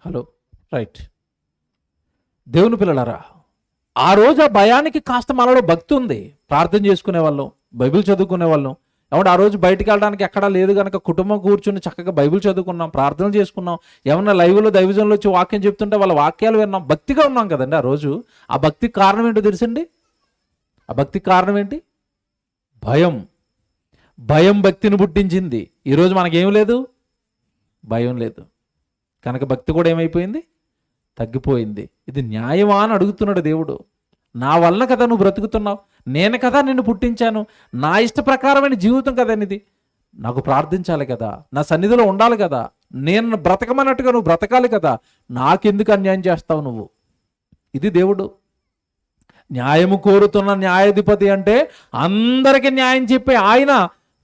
హలో రైట్. దేవుని పిల్లలారా, ఆ రోజు ఆ భయానికి కాస్త మనలో భక్తి ఉంది. ప్రార్థన చేసుకునే వాళ్ళం, బైబిల్ చదువుకునే వాళ్ళం. ఏమంటే ఆ రోజు బయటికి వెళ్ళడానికి ఎక్కడా లేదు కనుక కుటుంబం కూర్చుని చక్కగా బైబిల్ చదువుకున్నాం, ప్రార్థనలు చేసుకున్నాం. ఏమన్నా లైవ్లో దైవజనులు వచ్చి వాక్యం చెప్తుంటే వాళ్ళ వాక్యాలు విన్నాం. భక్తిగా ఉన్నాం కదండి ఆ రోజు. ఆ భక్తికి కారణం ఏంటో తెలుసండి? ఆ భక్తికి కారణం ఏంటి? భయం. భయం భక్తిని పుట్టించింది. ఈరోజు మనకేం లేదు, భయం లేదు కనుక భక్తి కూడా ఏమైపోయింది? తగ్గిపోయింది. ఇది న్యాయమా అని అడుగుతున్నాడు దేవుడు. నా వలన కదా నువ్వు బ్రతుకుతున్నావు, నేను కదా నిన్ను పుట్టించాను, నా ఇష్ట ప్రకారమైన జీవితం కదా ఇది. నాకు ప్రార్థించాలి కదా, నా సన్నిధిలో ఉండాలి కదా, నేను బ్రతకమన్నట్టుగా నువ్వు బ్రతకాలి కదా, నాకెందుకు అన్యాయం చేస్తావు నువ్వు? ఇది దేవుడు. న్యాయము కోరుతున్న న్యాయాధిపతి అంటే అందరికీ న్యాయం చెప్పే ఆయన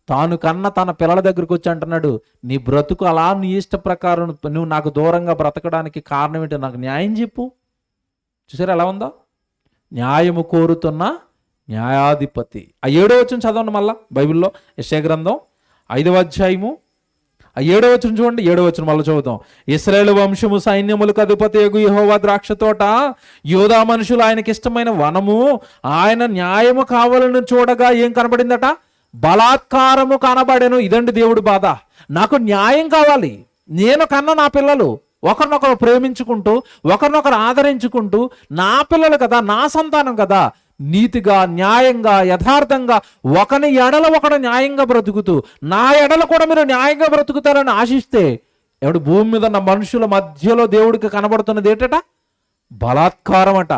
తాను కన్న తన పిల్లల దగ్గరికి వచ్చి అంటున్నాడు, నీ బ్రతుకు అలా నీ ఇష్ట ప్రకారం నువ్వు నాకు దూరంగా బ్రతకడానికి కారణం ఏంటో నాకు న్యాయం చెప్పు. చూసారా ఎలా ఉందో? న్యాయము కోరుతున్న న్యాయాధిపతి. ఆ 7వ వచనం చదవండి మళ్ళా బైబిల్లో, యెషయా గ్రంథం 5వ అధ్యాయము 7వ వచనం చూడండి. 7వ వచనం మళ్ళీ చదువుతాం. ఇశ్రాయేలు వంశము సైన్యములకు అధిపతియగు యెహోవా ద్రాక్ష తోట, యోధా మనుషులు ఆయనకి ఇష్టమైన వనము. ఆయన న్యాయము కావాలని చూడగా ఏం కనబడిందట? బలాత్కారము కనబడెను. ఇదండి దేవుడి బాధ. నాకు న్యాయం కావాలి. నేను కన్నా నా పిల్లలు ఒకరినొకరు ప్రేమించుకుంటూ, ఒకరినొకరు ఆదరించుకుంటూ, నా పిల్లలు కదా, నా సంతానం కదా, నీతిగా, న్యాయంగా, యథార్థంగా ఒకని ఎడల ఒకడు న్యాయంగా బ్రతుకుతూ, నా ఎడల కూడా మీరు న్యాయంగా బ్రతుకుతారని ఆశిస్తే, ఎవడు భూమి మీద ఉన్న మనుషుల మధ్యలో దేవుడికి కనబడుతున్నది ఏంటట? బలాత్కారం అట.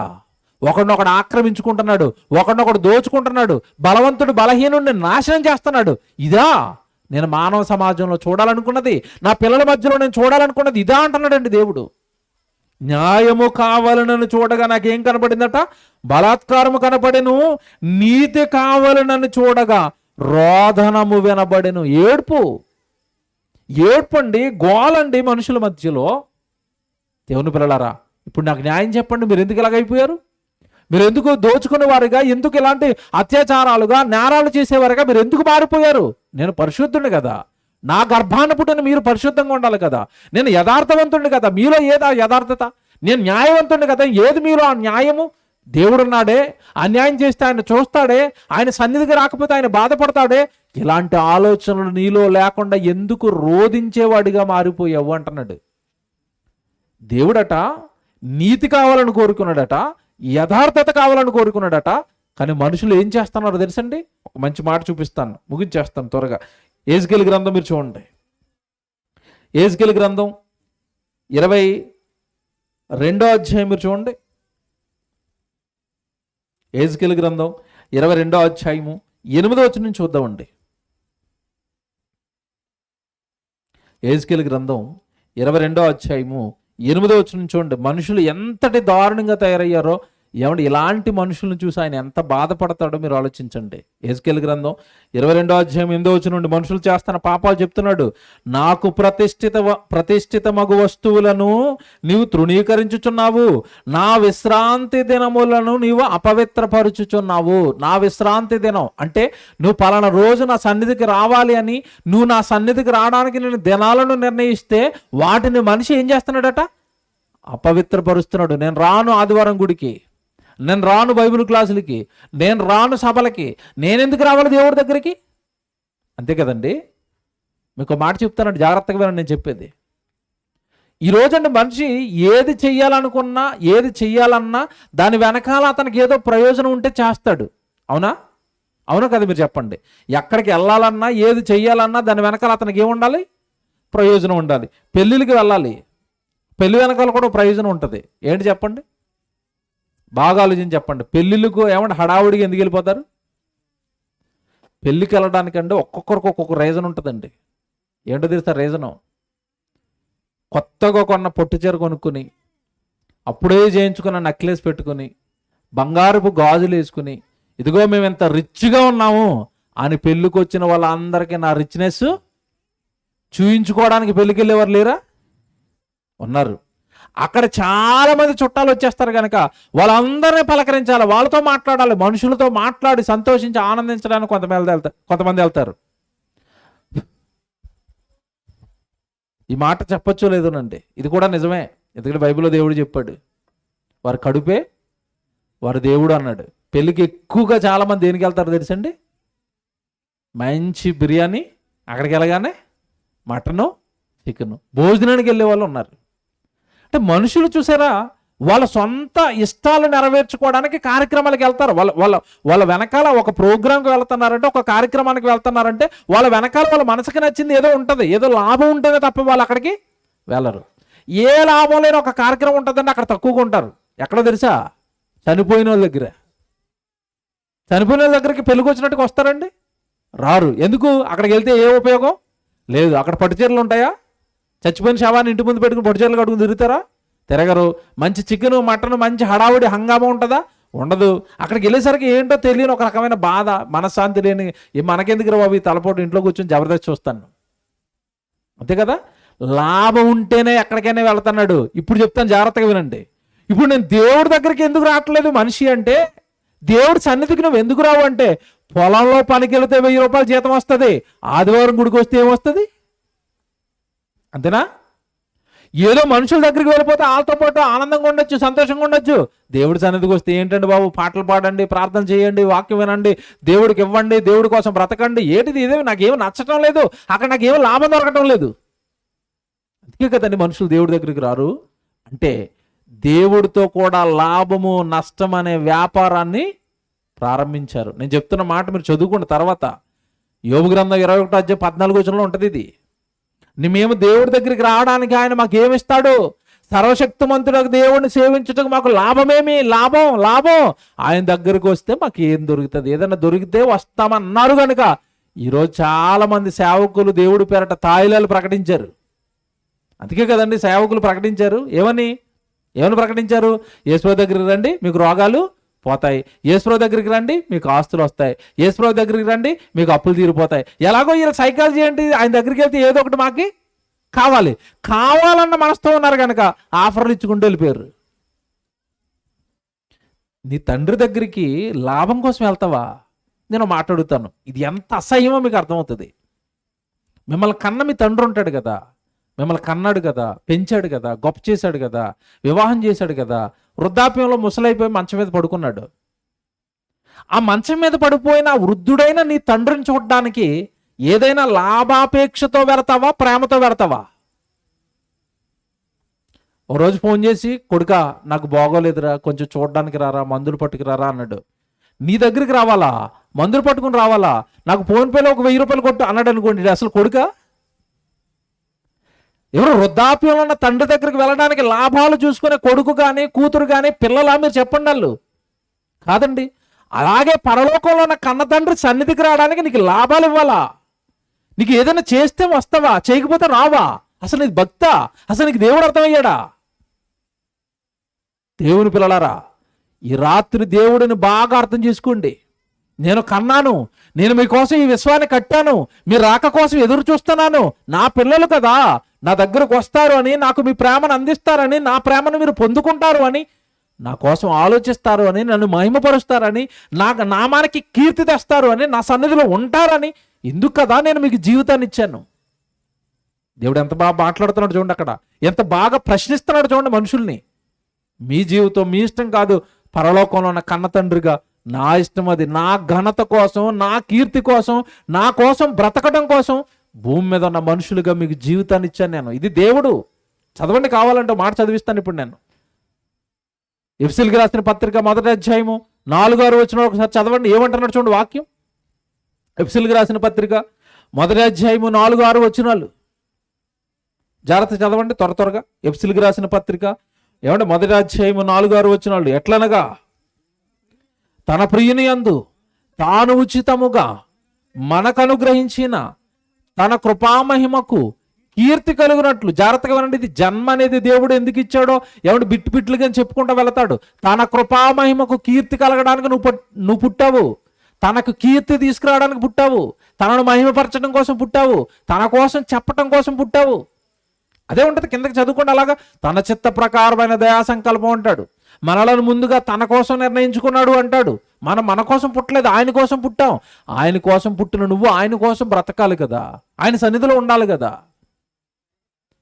ఒకడినొకడు ఆక్రమించుకుంటున్నాడు, ఒకడినొకడు దోచుకుంటున్నాడు, బలవంతుడు బలహీనుడిని నాశనం చేస్తున్నాడు. ఇదా నేను మానవ సమాజంలో చూడాలనుకున్నది, నా పిల్లల మధ్యలో నేను చూడాలనుకున్నది? ఇదా అంటున్నాడండి దేవుడు. న్యాయము కావాలనని చూడగా నాకేం కనబడిందట? బలాత్కారము కనబడెను. నీతి కావాలనని చూడగా రోదనము వినబడెను. ఏడ్పు అండి, గోలండి మనుషుల మధ్యలో. దేవుని పిల్లలారా, ఇప్పుడు నాకు న్యాయం చెప్పండి, మీరు ఎందుకు ఇలాగైపోయారు? మీరు ఎందుకు దోచుకునే వారుగా, ఎందుకు ఇలాంటి అత్యాచారాలుగా, నేరాలు చేసేవారుగా మీరు ఎందుకు మారిపోయారు? నేను పరిశుద్ధుని కదా, నా గర్భాన పుట్టిన మీరు పరిశుద్ధంగా ఉండాలి కదా, నేను యథార్థవంతుడిని కదా, మీలో ఏదా యథార్థత? నేను న్యాయవంతుడిని కదా, ఏది మీలో ఆ న్యాయము? దేవుడున్నాడే, అన్యాయం చేస్తే ఆయన చూస్తాడే, ఆయన సన్నిధికి రాకపోతే ఆయన బాధపడతాడే. ఇలాంటి ఆలోచనలు నీలో లేకుండా ఎందుకు రోధించేవాడిగా మారిపోయావు అంటున్నాడు. దేవుడట నీతి కావాలని కోరుకున్నాడట, యథార్థత కావాలని కోరుకున్నాడట. కానీ మనుషులు ఏం చేస్తున్నారో తెలుసండి? ఒక మంచి మాట చూపిస్తాను, ముగించేస్తాను త్వరగా. యెహెజ్కేలు గ్రంథం మీరు చూడండి. యెహెజ్కేలు గ్రంథం 22వ అధ్యాయం మీరు చూడండి. యెహెజ్కేలు గ్రంథం 22వ అధ్యాయము 8వ వచనం నుంచి చూద్దామండి. యెహెజ్కేలు గ్రంథం 22వ అధ్యాయము 8వ వచనం చూడండి. మనుషులు ఎంతటి దారుణంగా తయారయ్యారో, ఏమంటే ఇలాంటి మనుషులను చూసి ఆయన ఎంత బాధపడతాడో మీరు ఆలోచించండి. యెహెజ్కేలు గ్రంథం 22వ అధ్యాయం 8వ వచనం నుండి మనుషులు చేస్తున్న పాపాలు చెప్తున్నాడు. నాకు ప్రతిష్ఠితమగు వస్తువులను నీవు తృణీకరించుచున్నావు, నా విశ్రాంతి దినములను నీవు అపవిత్రపరుచుచున్నావు. నా విశ్రాంతి దినం అంటే నువ్వు పలానా రోజు నా సన్నిధికి రావాలి అని, నువ్వు నా సన్నిధికి రావడానికి నేను దినాలను నిర్ణయిస్తే వాటిని మనిషి ఏం చేస్తున్నాడట? అపవిత్రపరుస్తున్నాడు. నేను రాను ఆదివారం గుడికి, నేను రాను బైబిల్ క్లాసులకి, నేను రాను సభలకి, నేనెందుకు రావాలి దేవుడి దగ్గరికి? అంతే కదండి. మీకు మాట చెప్తానండి, జాగ్రత్తగా వినండి నేను చెప్పేది. ఈరోజండి మనిషి ఏది చెయ్యాలనుకున్నా, ఏది చెయ్యాలన్నా దాని వెనకాల అతనికి ఏదో ప్రయోజనం ఉంటే చేస్తాడు. అవునా? అవునా కదా? మీరు చెప్పండి. ఎక్కడికి వెళ్ళాలన్నా, ఏది చెయ్యాలన్నా దాని వెనకాల అతనికి ఏముండాలి? ప్రయోజనం ఉండాలి. పెళ్ళిళ్ళకి వెళ్ళాలి, పెళ్లి వెనకాల కూడా ప్రయోజనం ఉంటుంది. ఏంటి చెప్పండి? బాగా ఆలోచించి చెప్పండి. పెళ్ళిళ్ళకు ఏమంటే హడావుడిగా ఎందుకు వెళ్ళిపోతారు? పెళ్ళికి వెళ్ళడానికంటే ఒక్కొక్కరికి ఒక్కొక్క రీజన్ ఉంటుందండి. ఏంటో తెలుసా రీజను? కొత్తగా కొన్న పొట్టు చీర కొనుక్కుని, అప్పుడే చేయించుకున్న నెక్లెస్ పెట్టుకుని, బంగారపు గాజులు వేసుకుని, ఇదిగో మేము ఎంత రిచ్గా ఉన్నాము అని పెళ్ళికి వచ్చిన వాళ్ళందరికీ నా రిచ్నెస్ చూయించుకోవడానికి పెళ్ళికి వెళ్ళేవారు లేరా? ఉన్నారు. అక్కడ చాలా మంది చుట్టాలు వచ్చేస్తారు కనుక వాళ్ళందరినీ పలకరించాలి, వాళ్ళతో మాట్లాడాలి, మనుషులతో మాట్లాడి సంతోషించి ఆనందించడానికి కొంతమంది వెళ్తారు. ఈ మాట చెప్పొచ్చో లేదోనండి, ఇది కూడా నిజమే. ఎందుకంటే బైబిల్లో దేవుడు చెప్పాడు, వారి కడుపే వారి దేవుడు అన్నాడు. పెళ్ళికి ఎక్కువగా చాలా మంది దేనికి వెళ్తారు తెలుసండి? మంచి బిర్యానీ, అక్కడికి వెళ్ళగానే మటను, చికెను, భోజనానికి వెళ్ళే వాళ్ళు ఉన్నారు. అంటే మనుషులు చూసారా, వాళ్ళ సొంత ఇష్టాలు నెరవేర్చుకోవడానికి కార్యక్రమాలకు వెళ్తారు. వాళ్ళ వెనకాల ఒక ప్రోగ్రాంకి వెళ్తున్నారంటే, ఒక కార్యక్రమానికి వెళ్తున్నారంటే వాళ్ళ వెనకాల వాళ్ళ మనసుకి నచ్చింది ఏదో ఉంటుంది, ఏదో లాభం ఉంటేనే తప్ప వాళ్ళు అక్కడికి వెళ్ళరు. ఏ లాభం లేని ఒక కార్యక్రమం ఉంటుందంటే అక్కడ తక్కువగా ఉంటారు. ఎక్కడో తెలుసా? చనిపోయిన వాళ్ళ దగ్గర. చనిపోయిన వాళ్ళ దగ్గరికి పెళ్ళికి వచ్చినట్టుగా వస్తారండి? రారు. ఎందుకు? అక్కడికి వెళ్తే ఏ ఉపయోగం లేదు. అక్కడ పట్టుచీరలు ఉంటాయా? చచ్చిపోయిన శవాన్ని ఇంటి ముందు పెట్టుకుని పొడిచీరలు కట్టుకుని తిరుగుతారా? తిరగరు. మంచి చికెను, మటన్, మంచి హడావుడి హంగామా ఉంటుందా? ఉండదు. అక్కడికి వెళ్ళేసరికి ఏంటో తెలియని ఒక రకమైన బాధ, మనశ్శాంతి లేని, మనకెందుకు బాబు ఈ తలపోటు, ఇంట్లో కూర్చొని జబర్దస్త్ చూస్తాను. అంతే కదా? లాభం ఉంటేనే ఎక్కడికైనా వెళ్తున్నాడు. ఇప్పుడు చెప్తాను, జాగ్రత్తగా వినండి. ఇప్పుడు నేను దేవుడి దగ్గరికి ఎందుకు రావట్లేదు మనిషి అంటే, దేవుడి సన్నిధికి నువ్వు ఎందుకు రావు అంటే, పొలంలో పనికి వెళితే 1000 రూపాయలు జీతం వస్తుంది, ఆదివారం గుడికి వస్తే ఏమొస్తుంది? అంతేనా? ఏదో మనుషుల దగ్గరికి వెళ్ళిపోతే వాళ్ళతో పాటు ఆనందంగా ఉండొచ్చు, సంతోషంగా ఉండొచ్చు. దేవుడి సన్నిధికి వస్తే ఏంటండి బాబు, పాటలు పాడండి, ప్రార్థన చేయండి, వాక్యం వినండి, దేవుడికి ఇవ్వండి, దేవుడి కోసం బ్రతకండి. ఏంటిది? ఇదేమి నాకేమో నచ్చటం లేదు, అక్కడ నాకేమో లాభం దొరకటం లేదు. అందుకే కదండి మనుషులు దేవుడి దగ్గరికి రారు. అంటే దేవుడితో కూడా లాభము నష్టం అనే వ్యాపారాన్ని ప్రారంభించారు. నేను చెప్తున్న మాట మీరు చదువుకున్న తర్వాత యోబు గ్రంథం 21వ అధ్యాయం 14వ వచనంలో ఉంటుంది ఇది. మేము దేవుడి దగ్గరికి రావడానికి ఆయన మాకు ఏమిస్తాడు? సర్వశక్తిమంతుడు దేవుడిని సేవించుటకు మాకు లాభమేమి? లాభం. ఆయన దగ్గరికి వస్తే మాకు ఏం దొరుకుతుంది? ఏదైనా దొరికితే వస్తామన్నారు కనుక ఈరోజు చాలా మంది సేవకులు దేవుడి పేరట తాయిలాలు ప్రకటించారు. అందుకే కదండి సేవకులు ప్రకటించారు. ఏమని ప్రకటించారు? యేసుప్రభు దగ్గరికి రండి, మీకు రోగాలు పోతాయి. యేసుప్రభు దగ్గరికి రండి, మీకు ఆస్తులు వస్తాయి. యేసుప్రభు దగ్గరికి రండి, మీకు అప్పులు తీరిపోతాయి. ఎలాగో ఈయన సైకాలజీ ఏంటి? ఆయన దగ్గరికి వెళ్తే ఏదో ఒకటి మాకి కావాలన్న మనసుతో ఉన్నారు కనుక ఆఫర్లు ఇచ్చుకుంటూ వెళ్ళిపోయారు. నీ తండ్రి దగ్గరికి లాభం కోసం వెళ్తావా? నేను మాట్లాడుతాను, ఇది ఎంత అసహ్యమో మీకు అర్థమవుతుంది. మిమ్మల్ని కన్న మీ తండ్రి ఉంటాడు కదా, మిమ్మల్ని కన్నాడు కదా, పెంచాడు కదా, గొప్ప చేశాడు కదా, వివాహం చేశాడు కదా. వృద్ధాప్యంలో ముసలైపోయి మంచం మీద పడుకున్నాడు. ఆ మంచం మీద పడిపోయిన వృద్ధుడైన నీ తండ్రిని చూడడానికి ఏదైనా లాభాపేక్షతో వెళతావా, ప్రేమతో వెళతావా? ఓ రోజు ఫోన్ చేసి, కొడుకా నాకు బాగోలేదురా, కొంచెం చూడడానికి రారా, మందులు పట్టుకురారా అన్నాడు. నీ దగ్గరికి రావాలా? మందులు పట్టుకుని రావాలా? నాకు ఫోన్పేలో ఒక 1000 రూపాయలు కొట్టు అన్నాడు అనుకోండి, అసలు కొడుకా? ఎవరు వృద్ధాప్యంలో ఉన్న తండ్రి దగ్గరికి వెళ్ళడానికి లాభాలు చూసుకునే కొడుకు కానీ కూతురు కానీ పిల్లలా? మీరు చెప్పండి. వాళ్ళు కాదండి. అలాగే పరలోకంలో ఉన్న కన్న తండ్రి సన్నిధికి రావడానికి నీకు లాభాలు ఇవ్వాలా? నీకు ఏదైనా చేస్తే వస్తావా, చేయకపోతే రావా? అసలు నీకు భక్తా? అసలు నీకు దేవుడు అర్థమయ్యాడా? దేవుని పిల్లలారా, ఈ రాత్రి దేవుడిని బాగా అర్థం చేసుకోండి. నేను కన్నాను, నేను మీకోసం ఈ విశ్వాన్ని కట్టాను, మీ రాక కోసం ఎదురు చూస్తున్నాను. నా పిల్లలు కదా, నా దగ్గరకు వస్తారు అని, నాకు మీ ప్రేమను అందిస్తారని, నా ప్రేమను మీరు పొందుకుంటారు అని, నా కోసం ఆలోచిస్తారు అని, నన్ను మహిమపరుస్తారని, నా నామానికి కీర్తి తెస్తారు అని, నా సన్నిధిలో ఉంటారని, ఎందుకు కదా నేను మీకు జీవితాన్ని ఇచ్చాను. దేవుడు ఎంత బాగా మాట్లాడుతున్నాడు చూడండి, అక్కడ ఎంత బాగా ప్రశ్నిస్తున్నాడు చూడండి మనుషుల్ని. మీ జీవితం మీ ఇష్టం కాదు, పరలోకంలో ఉన్న కన్న తండ్రిగా నా ఇష్టం అది. నా ఘనత కోసం, నా కీర్తి కోసం, నా కోసం బ్రతకడం కోసం భూమి మీద ఉన్న మనుషులుగా మీకు జీవితాన్ని ఇచ్చాను నేను. ఇది దేవుడు. చదవండి, కావాలంటే మాట చదివిస్తాను ఇప్పుడు నేను. ఎఫెసీయులకు రాసిన పత్రిక 1వ అధ్యాయము 4-6 వచనం ఒకసారి చదవండి. ఏమంటున్నాడు చూడండి వాక్యం. ఎఫెసీయులకు రాసిన పత్రిక 1వ అధ్యాయము 4-6 వచనాలు జాగ్రత్త చదవండి త్వరగా. ఎఫెసీయులకు రాసిన పత్రిక 1వ అధ్యాయము 4-6 వచనాలు. ఎట్లనగా తన ప్రియుని యందు తాను ఉచితముగా మనకు అనుగ్రహించిన తన కృపామహిమకు కీర్తి కలుగునట్లు. జాగ్రత్తగా వినండి, ఇది జన్మ అనేది దేవుడు ఎందుకు ఇచ్చాడో బిట్టుగా చెప్పుకుంటూ వెళతాడు. తన కృపామహిమకు కీర్తి కలగడానికి నువ్వు పుట్టావు. తనకు కీర్తి తీసుకురావడానికి పుట్టావు. తనను మహిమపరచడం కోసం పుట్టావు. తన కోసం చెప్పటం కోసం పుట్టావు. అదే ఉంటుంది, కిందకి చదువుకోండి. అలాగా తన చిత్త ప్రకారమైన దయా సంకల్పం అంటాడు. మనలను ముందుగా తన కోసం నిర్ణయించుకున్నాడు అంటాడు. మనం మన కోసం పుట్టలేదు, ఆయన కోసం పుట్టాం. ఆయన కోసం పుట్టిన నువ్వు ఆయన కోసం బ్రతకాలి కదా, ఆయన సన్నిధిలో ఉండాలి కదా.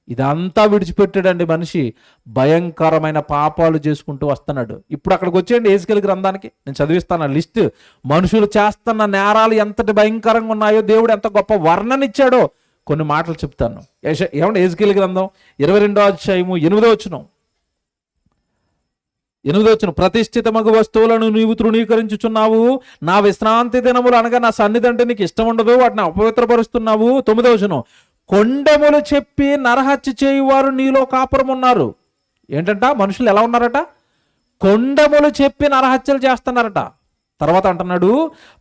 ఇదంతా విడిచిపెట్టాడండి మనిషి. భయంకరమైన పాపాలు చేసుకుంటూ వస్తున్నాడు. ఇప్పుడు అక్కడికి వచ్చేయండి యెహెజ్కేలు గ్రంథానికి, నేను చదివిస్తాను ఆ లిస్ట్. మనుషులు చేస్తున్న నేరాలు ఎంతటి భయంకరంగా ఉన్నాయో, దేవుడు ఎంత గొప్ప వర్ణన ఇచ్చాడో కొన్ని మాటలు చెప్తాను. యెహెజ్కేలు గ్రంథం 22వ అధ్యాయము 8వ వచనం. ప్రతిష్ఠితమగు వస్తువులను నీవు తృణీకరించుచున్నావు. నా విశ్రాంతి దినములు అనగా నా సన్నిధి అంటే నీకు ఇష్టం ఉండదు, వాటిని అపవిత్రపరుస్తున్నావు. 9వ వచనం. కొండెములు చెప్పి నరహత్య చేయువారు నీలో కాపురం ఉన్నారు. ఏంటంట? మనుషులు ఎలా ఉన్నారట? కొండెములు చెప్పి నరహత్యలు చేస్తున్నారట. తర్వాత అంటున్నాడు,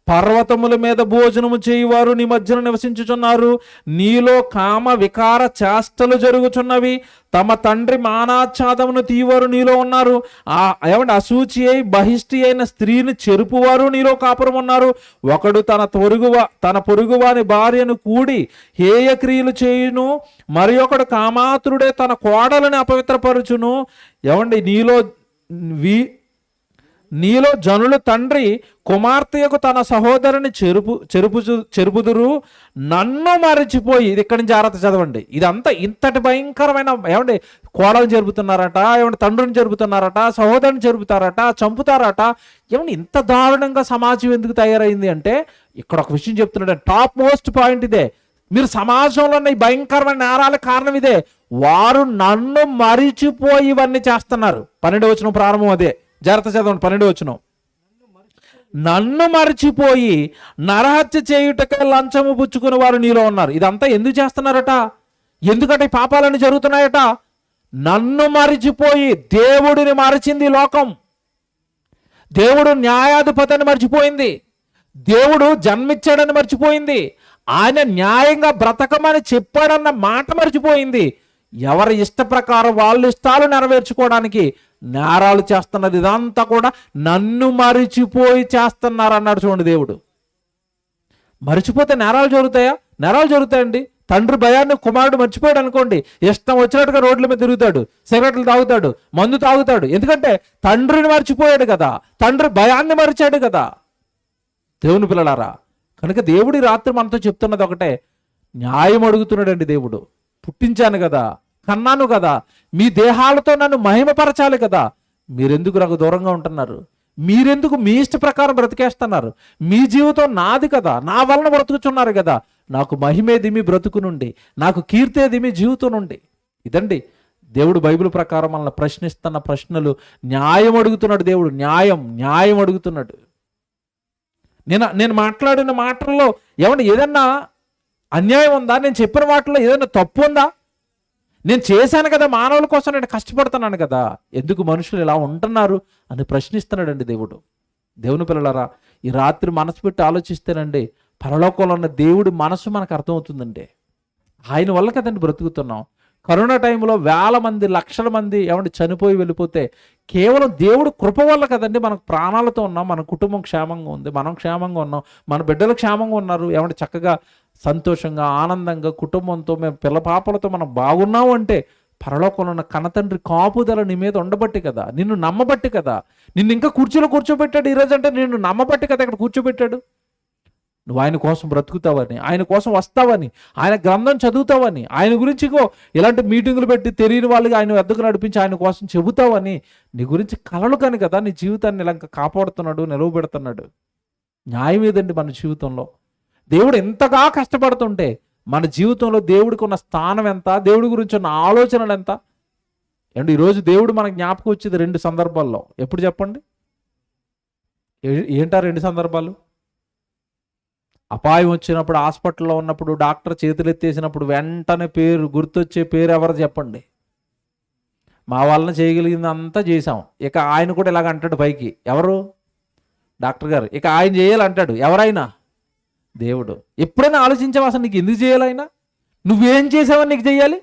పర్వతముల మీద భోజనము చేయువారు నీ మధ్యన నివసించుచున్నారు. నీలో కామ వికార చేష్టలు జరుగుచున్నవి. తమ తండ్రి మానాచ్ఛాదమును తీవారు నీలో ఉన్నారు. అసూచి అయి బహిష్టి అయిన స్త్రీని చెరుపువారు నీలో కాపురం ఉన్నారు. ఒకడు తన పొరుగువాని భార్యను కూడి హేయ క్రియలు చేయును. మరి ఒకడు కామాతురుడే తన కోడలని అపవిత్రపరుచును. నీలో జనులు తండ్రి కుమార్తెకు తన సహోదరుని చెరుపుదురు. నన్ను మరచిపోయి, ఇది ఇక్కడి నుంచి జాగ్రత్త చదవండి. ఇదంతా ఇంతటి భయంకరమైన కోడలు జరుపుతున్నారట, తండ్రిని జరుపుతున్నారట, సహోదరుని జరుపుతారట, చంపుతారట. ఇంత దారుణంగా సమాజం ఎందుకు తయారైంది అంటే, ఇక్కడ ఒక విషయం చెప్తున్నాడు. టాప్ మోస్ట్ పాయింట్ ఇదే. మీరు సమాజంలో ఉన్న ఈ భయంకరమైన నేరాలకు కారణం ఇదే. వారు నన్ను మరిచిపోయి ఇవన్నీ చేస్తున్నారు. 12వ వచనం ప్రారంభం అదే. జాగ్రత్త చదవండి. 12వ వచనం. నన్ను మరిచిపోయి నరహత్య చేయుటకే లంచము పుచ్చుకుని వారు నీలో ఉన్నారు. ఇదంతా ఎందుకు చేస్తున్నారట? ఎందుకంటే పాపాలన్నీ జరుగుతున్నాయట. నన్ను మరిచిపోయి, దేవుడిని మరిచింది లోకం. దేవుడు న్యాయాధిపతిని మర్చిపోయింది. దేవుడు జన్మిచ్చాడని మర్చిపోయింది. ఆయన న్యాయంగా బ్రతకమని చెప్పాడన్న మాట మర్చిపోయింది. ఎవరి ఇష్ట ప్రకారం వాళ్ళ ఇష్టాలు నెరవేర్చుకోవడానికి నేరాలు చేస్తున్నది. ఇదంతా కూడా నన్ను మరిచిపోయి చేస్తున్నారు అన్నాడు చూడండి దేవుడు. మరిచిపోతే నేరాలు జరుగుతాయా? నేరాలు జరుగుతాయండి. తండ్రి భయాన్ని కుమారుడు మర్చిపోయాడు అనుకోండి, ఇష్టం వచ్చినట్టుగా రోడ్ల మీద తిరుగుతాడు, సిగరెట్లు తాగుతాడు, మందు తాగుతాడు. ఎందుకంటే తండ్రిని మర్చిపోయాడు కదా, తండ్రి భయాన్ని మరిచాడు కదా. దేవుని పిల్లలారా, కనుక దేవుడు ఈ రాత్రి మనతో చెప్తున్నది ఒకటే, న్యాయం అడుగుతున్నాడండి దేవుడు. పుట్టించాను కదా, కన్నాను కదా, మీ దేహాలతో నన్ను మహిమపరచాలి కదా, మీరెందుకు నాకు దూరంగా ఉంటున్నారు? మీరెందుకు మీ ఇష్ట ప్రకారం బ్రతికేస్తున్నారు? మీ జీవితం నాది కదా, నా వలన బ్రతుకుతున్నారు కదా. నాకు మహిమేది మీ బ్రతుకు నుండి, నాకు కీర్తేది మీ జీవితం నుండి. ఇదండి దేవుడు బైబిల్ ప్రకారం మనల్ని ప్రశ్నిస్తున్న ప్రశ్నలు. న్యాయం అడుగుతున్నాడు దేవుడు, న్యాయం అడుగుతున్నాడు. నేను మాట్లాడిన మాటల్లో ఏమన్నా ఏదన్నా అన్యాయం ఉందా? నేను చెప్పిన వాటిలో ఏదైనా తప్పు ఉందా? నేను చేశాను కదా, మానవుల కోసం నేను కష్టపడుతున్నాను కదా, ఎందుకు మనుషులు ఇలా ఉంటున్నారు అని ప్రశ్నిస్తున్నాడండి దేవుడు. దేవుని పిల్లలారా, ఈ రాత్రి మనసు పెట్టి ఆలోచిస్తేనండి, పరలోకంలో ఉన్న దేవుడి మనసు మనకు అర్థమవుతుందండి. ఆయన వల్ల కదండి బ్రతుకుతున్నాం. కరోనా టైంలో వేల మంది, లక్షల మంది చనిపోయి వెళ్ళిపోతే కేవలం దేవుడు కృప వల్ల కదండి మనకు ప్రాణాలతో ఉన్నాం, మన కుటుంబం క్షేమంగా ఉంది, మనం క్షేమంగా ఉన్నాం, మన బిడ్డలు క్షేమంగా ఉన్నారు. చక్కగా సంతోషంగా ఆనందంగా కుటుంబంతో మేము పిల్ల పాపలతో మనం బాగున్నావు అంటే పరలోకంలో ఉన్న కన్నతండ్రి కాపుదల నీ మీద ఉండబట్టి కదా, నిన్ను నమ్మబట్టి కదా, నిన్ను ఇంకా కుర్చీలో కూర్చోబెట్టాడు. ఈరోజు అంటే నిన్ను నమ్మబట్టి కదా ఇక్కడ కూర్చోబెట్టాడు. నువ్వు ఆయన కోసం బ్రతుకుతావని, ఆయన కోసం వస్తావని, ఆయన గ్రంథం చదువుతావని, ఆయన గురించి ఇలాంటి మీటింగులు పెట్టి తెలియని వాళ్ళకి ఆయన వద్దకు నడిపించి ఆయన కోసం చెబుతావని, నీ గురించి కలలు కాని కదా నీ జీవితాన్ని ఇలా కాపాడుతున్నాడు, నిలవబెడుతున్నాడు. న్యాయం ఏదండి మన జీవితంలో? దేవుడు ఎంతగా కష్టపడుతుంటే మన జీవితంలో దేవుడికి ఉన్న స్థానం ఎంత, దేవుడి గురించి ఉన్న ఆలోచనలు ఎంత? ఈరోజు దేవుడు మనకు జ్ఞాపకం వచ్చేది 2 సందర్భాల్లో. ఎప్పుడు చెప్పండి? ఏంటా 2 సందర్భాలు? అపాయం వచ్చినప్పుడు, హాస్పిటల్లో ఉన్నప్పుడు, డాక్టర్ చేతులు ఎత్తేసినప్పుడు వెంటనే గుర్తొచ్చే పేరు ఎవరు చెప్పండి? మా వలన చేయగలిగింది అంతా చేశాం, ఇక ఆయన కూడా ఇలాగ అంటాడు పైకి. ఎవరు? డాక్టర్ గారు. ఇక ఆయన చేయాలంటాడు. ఎవరైనా? దేవుడు. ఎప్పుడైనా ఆలోచించావు అసలు నీకు ఎందుకు చేయాలైనా? నువ్వేం చేసావని నీకు చేయాలి?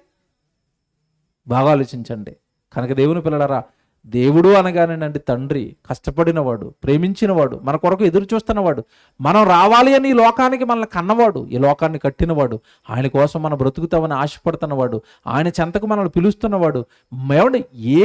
బాగా ఆలోచించండి. కనుక దేవుని పిల్లలారా, దేవుడు అనగానేనండి తండ్రి, కష్టపడినవాడు, ప్రేమించినవాడు, మన కొరకు ఎదురు చూస్తున్నవాడు, మనం రావాలి అని ఈ లోకానికి మనల్ని కన్నవాడు, ఈ లోకాన్ని కట్టినవాడు, ఆయన కోసం మనం బ్రతుకుతామని ఆశపడుతున్నవాడు, ఆయన చెంతకు మనల్ని పిలుస్తున్నవాడు.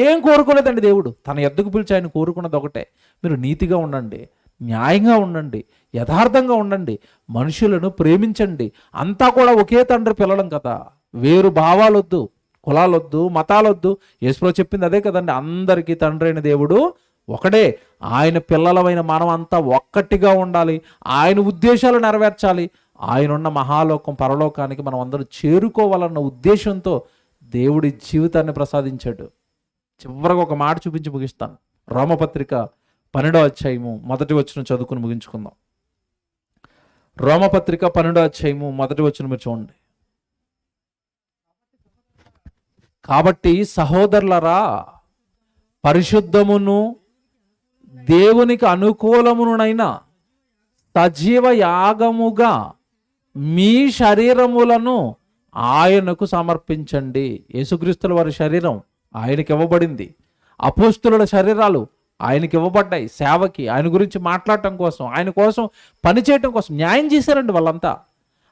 ఏం కోరుకోలేదండి దేవుడు, తన ఎద్దుకు పిలిచి ఆయన కోరుకున్నది ఒకటే, మీరు నీతిగా ఉండండి, న్యాయంగా ఉండండి, యథార్థంగా ఉండండి, మనుషులను ప్రేమించండి. అంతా కూడా ఒకే తండ్రి పిల్లలం కదా, వేరు భావాలొద్దు, కులాలొద్దు, మతాలొద్దు. యేసుప్రభువు చెప్పింది అదే కదండి, అందరికీ తండ్రి అయిన దేవుడు ఒకడే, ఆయన పిల్లలమైన మనం అంతా ఒక్కటిగా ఉండాలి, ఆయన ఉద్దేశాలు నెరవేర్చాలి, ఆయన ఉన్న మహాలోకం పరలోకానికి మనం అందరూ చేరుకోవాలన్న ఉద్దేశంతో దేవుడి జీవితాన్ని ప్రసాదించాడు. చివరికి ఒక మాట చూపించి ముగిస్తాను. రోమపత్రిక 12వ అధ్యాయము 1వ వచనం చదువుకుని ముగించుకుందాం. రోమపత్రిక 12వ అధ్యాయము 1వ వచనం మీరు చూడండి. కాబట్టి సహోదరులరా, పరిశుద్ధమును దేవునికి అనుకూలమునైన సజీవ యాగముగా మీ శరీరములను ఆయనకు సమర్పించండి. యేసుక్రీస్తుల వారి శరీరం ఆయనకి ఇవ్వబడింది, అపోస్తుల శరీరాలు ఆయనకి ఇవ్వబడ్డాయి సేవకి, ఆయన గురించి మాట్లాడటం కోసం, ఆయన కోసం పనిచేయటం కోసం. న్యాయం చేశారండి వాళ్ళంతా.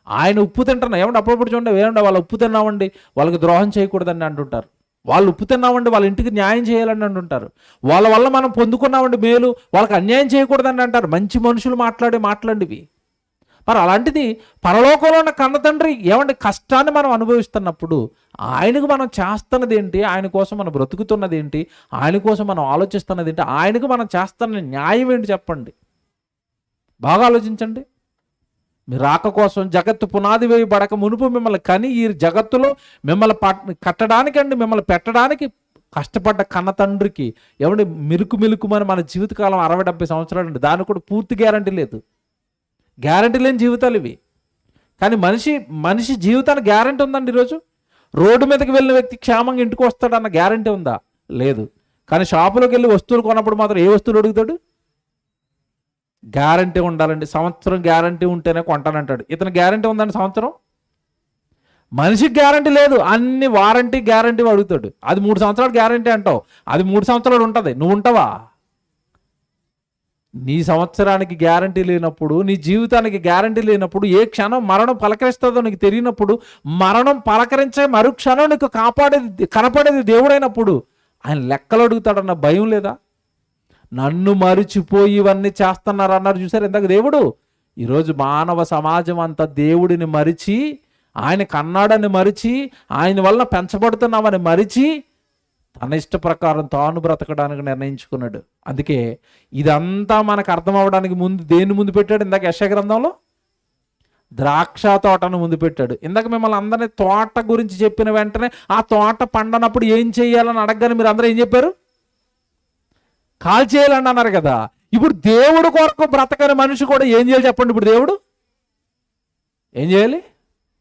ఆయన ఉప్పు తింటున్నా అప్పుడప్పుడు చూడండి, వాళ్ళు ఉప్పు తిన్నామండి, వాళ్ళకి ద్రోహం చేయకూడదని అంటుంటారు. వాళ్ళు ఉప్పు తిన్నామండి, వాళ్ళ ఇంటికి న్యాయం చేయాలని అంటుంటారు. వాళ్ళ వల్ల మనం పొందుకున్నామండి మేలు, వాళ్ళకి అన్యాయం చేయకూడదని అంటారు. మంచి మనుషులు మాట్లాడివి. మరి అలాంటిది పరలోకంలో ఉన్న కన్న తండ్రి కష్టాన్ని మనం అనుభవిస్తున్నప్పుడు ఆయనకు మనం చేస్తున్నది ఏంటి, ఆయన కోసం మనం బ్రతుకుతున్నది ఏంటి, ఆయన కోసం మనం ఆలోచిస్తున్నది ఏంటి, ఆయనకు మనం చేస్తున్న న్యాయం ఏంటి చెప్పండి? బాగా ఆలోచించండి. మీ రాక కోసం జగత్తు పునాది వేయబడక మునుపు మిమ్మల్ని కని ఈ జగత్తులో మిమ్మల్ని కట్టడానికండి, మిమ్మల్ని పెట్టడానికి కష్టపడ్డ కన్న తండ్రికి మిలుకుమని మన జీవితకాలం 60-70 సంవత్సరాలు అండి. దానికి కూడా పూర్తి గ్యారంటీ లేదు. గ్యారంటీ లేని జీవితాలు ఇవి. కానీ మనిషి జీవితానికి గ్యారంటీ ఉందండి. ఈరోజు రోడ్డు మీదకి వెళ్ళిన వ్యక్తి క్షేమంగా ఇంటికి వస్తాడన్న గ్యారంటీ ఉందా? లేదు. కానీ షాపులోకి వెళ్ళి వస్తువులు కొన్నప్పుడు మాత్రం ఏ వస్తువులు అడుగుతాడు? గ్యారంటీ ఉండాలండి. సంవత్సరం గ్యారంటీ ఉంటేనే కొంటానంటాడు. ఇతను గ్యారంటీ ఉందండి సంవత్సరం? మనిషికి గ్యారంటీ లేదు, అన్ని వారంటీ గ్యారంటీ అడుగుతాడు. అది 3 సంవత్సరాలు గ్యారంటీ అంటావు, అది 3 సంవత్సరాలు ఉంటుంది, నువ్వు ఉంటావా? నీ సంవత్సరానికి గ్యారంటీ లేనప్పుడు, నీ జీవితానికి గ్యారంటీ లేనప్పుడు, ఏ క్షణం మరణం పలకరిస్తుందో నీకు తెలియనప్పుడు, మరణం పలకరించే మరుక్షణం నీకు కనపడేది దేవుడైనప్పుడు ఆయన లెక్కలు అడుగుతాడన్న భయం లేదా? నన్ను మరిచిపోయి ఇవన్నీ చేస్తున్నారు అన్నారు చూసారు ఇందాక దేవుడు. ఈరోజు మానవ సమాజం అంతా దేవుడిని మరిచి, ఆయన కన్నాడని మరిచి, ఆయన వలన పెంచబడుతున్నామని మరిచి తన ఇష్ట ప్రకారం తాను బ్రతకడానికి నిర్ణయించుకున్నాడు. అందుకే ఇదంతా మనకు అర్థం అవ్వడానికి ముందు దేన్ని ముందు పెట్టాడు? ఇందాక యెషయా గ్రంథంలో ద్రాక్ష తోటను ముందు పెట్టాడు. ఇందాక మిమ్మల్ని అందరినీ తోట గురించి చెప్పిన వెంటనే ఆ తోట పండనప్పుడు ఏం చేయాలని అడగగానే మీరు అందరూ ఏం చెప్పారు? కాల్చేయాలండి అన్నారు కదా. ఇప్పుడు దేవుడు కొరకు బ్రతకని మనిషి కూడా ఏం చేయాలి చెప్పండి? ఇప్పుడు దేవుడు ఏం చేయాలి?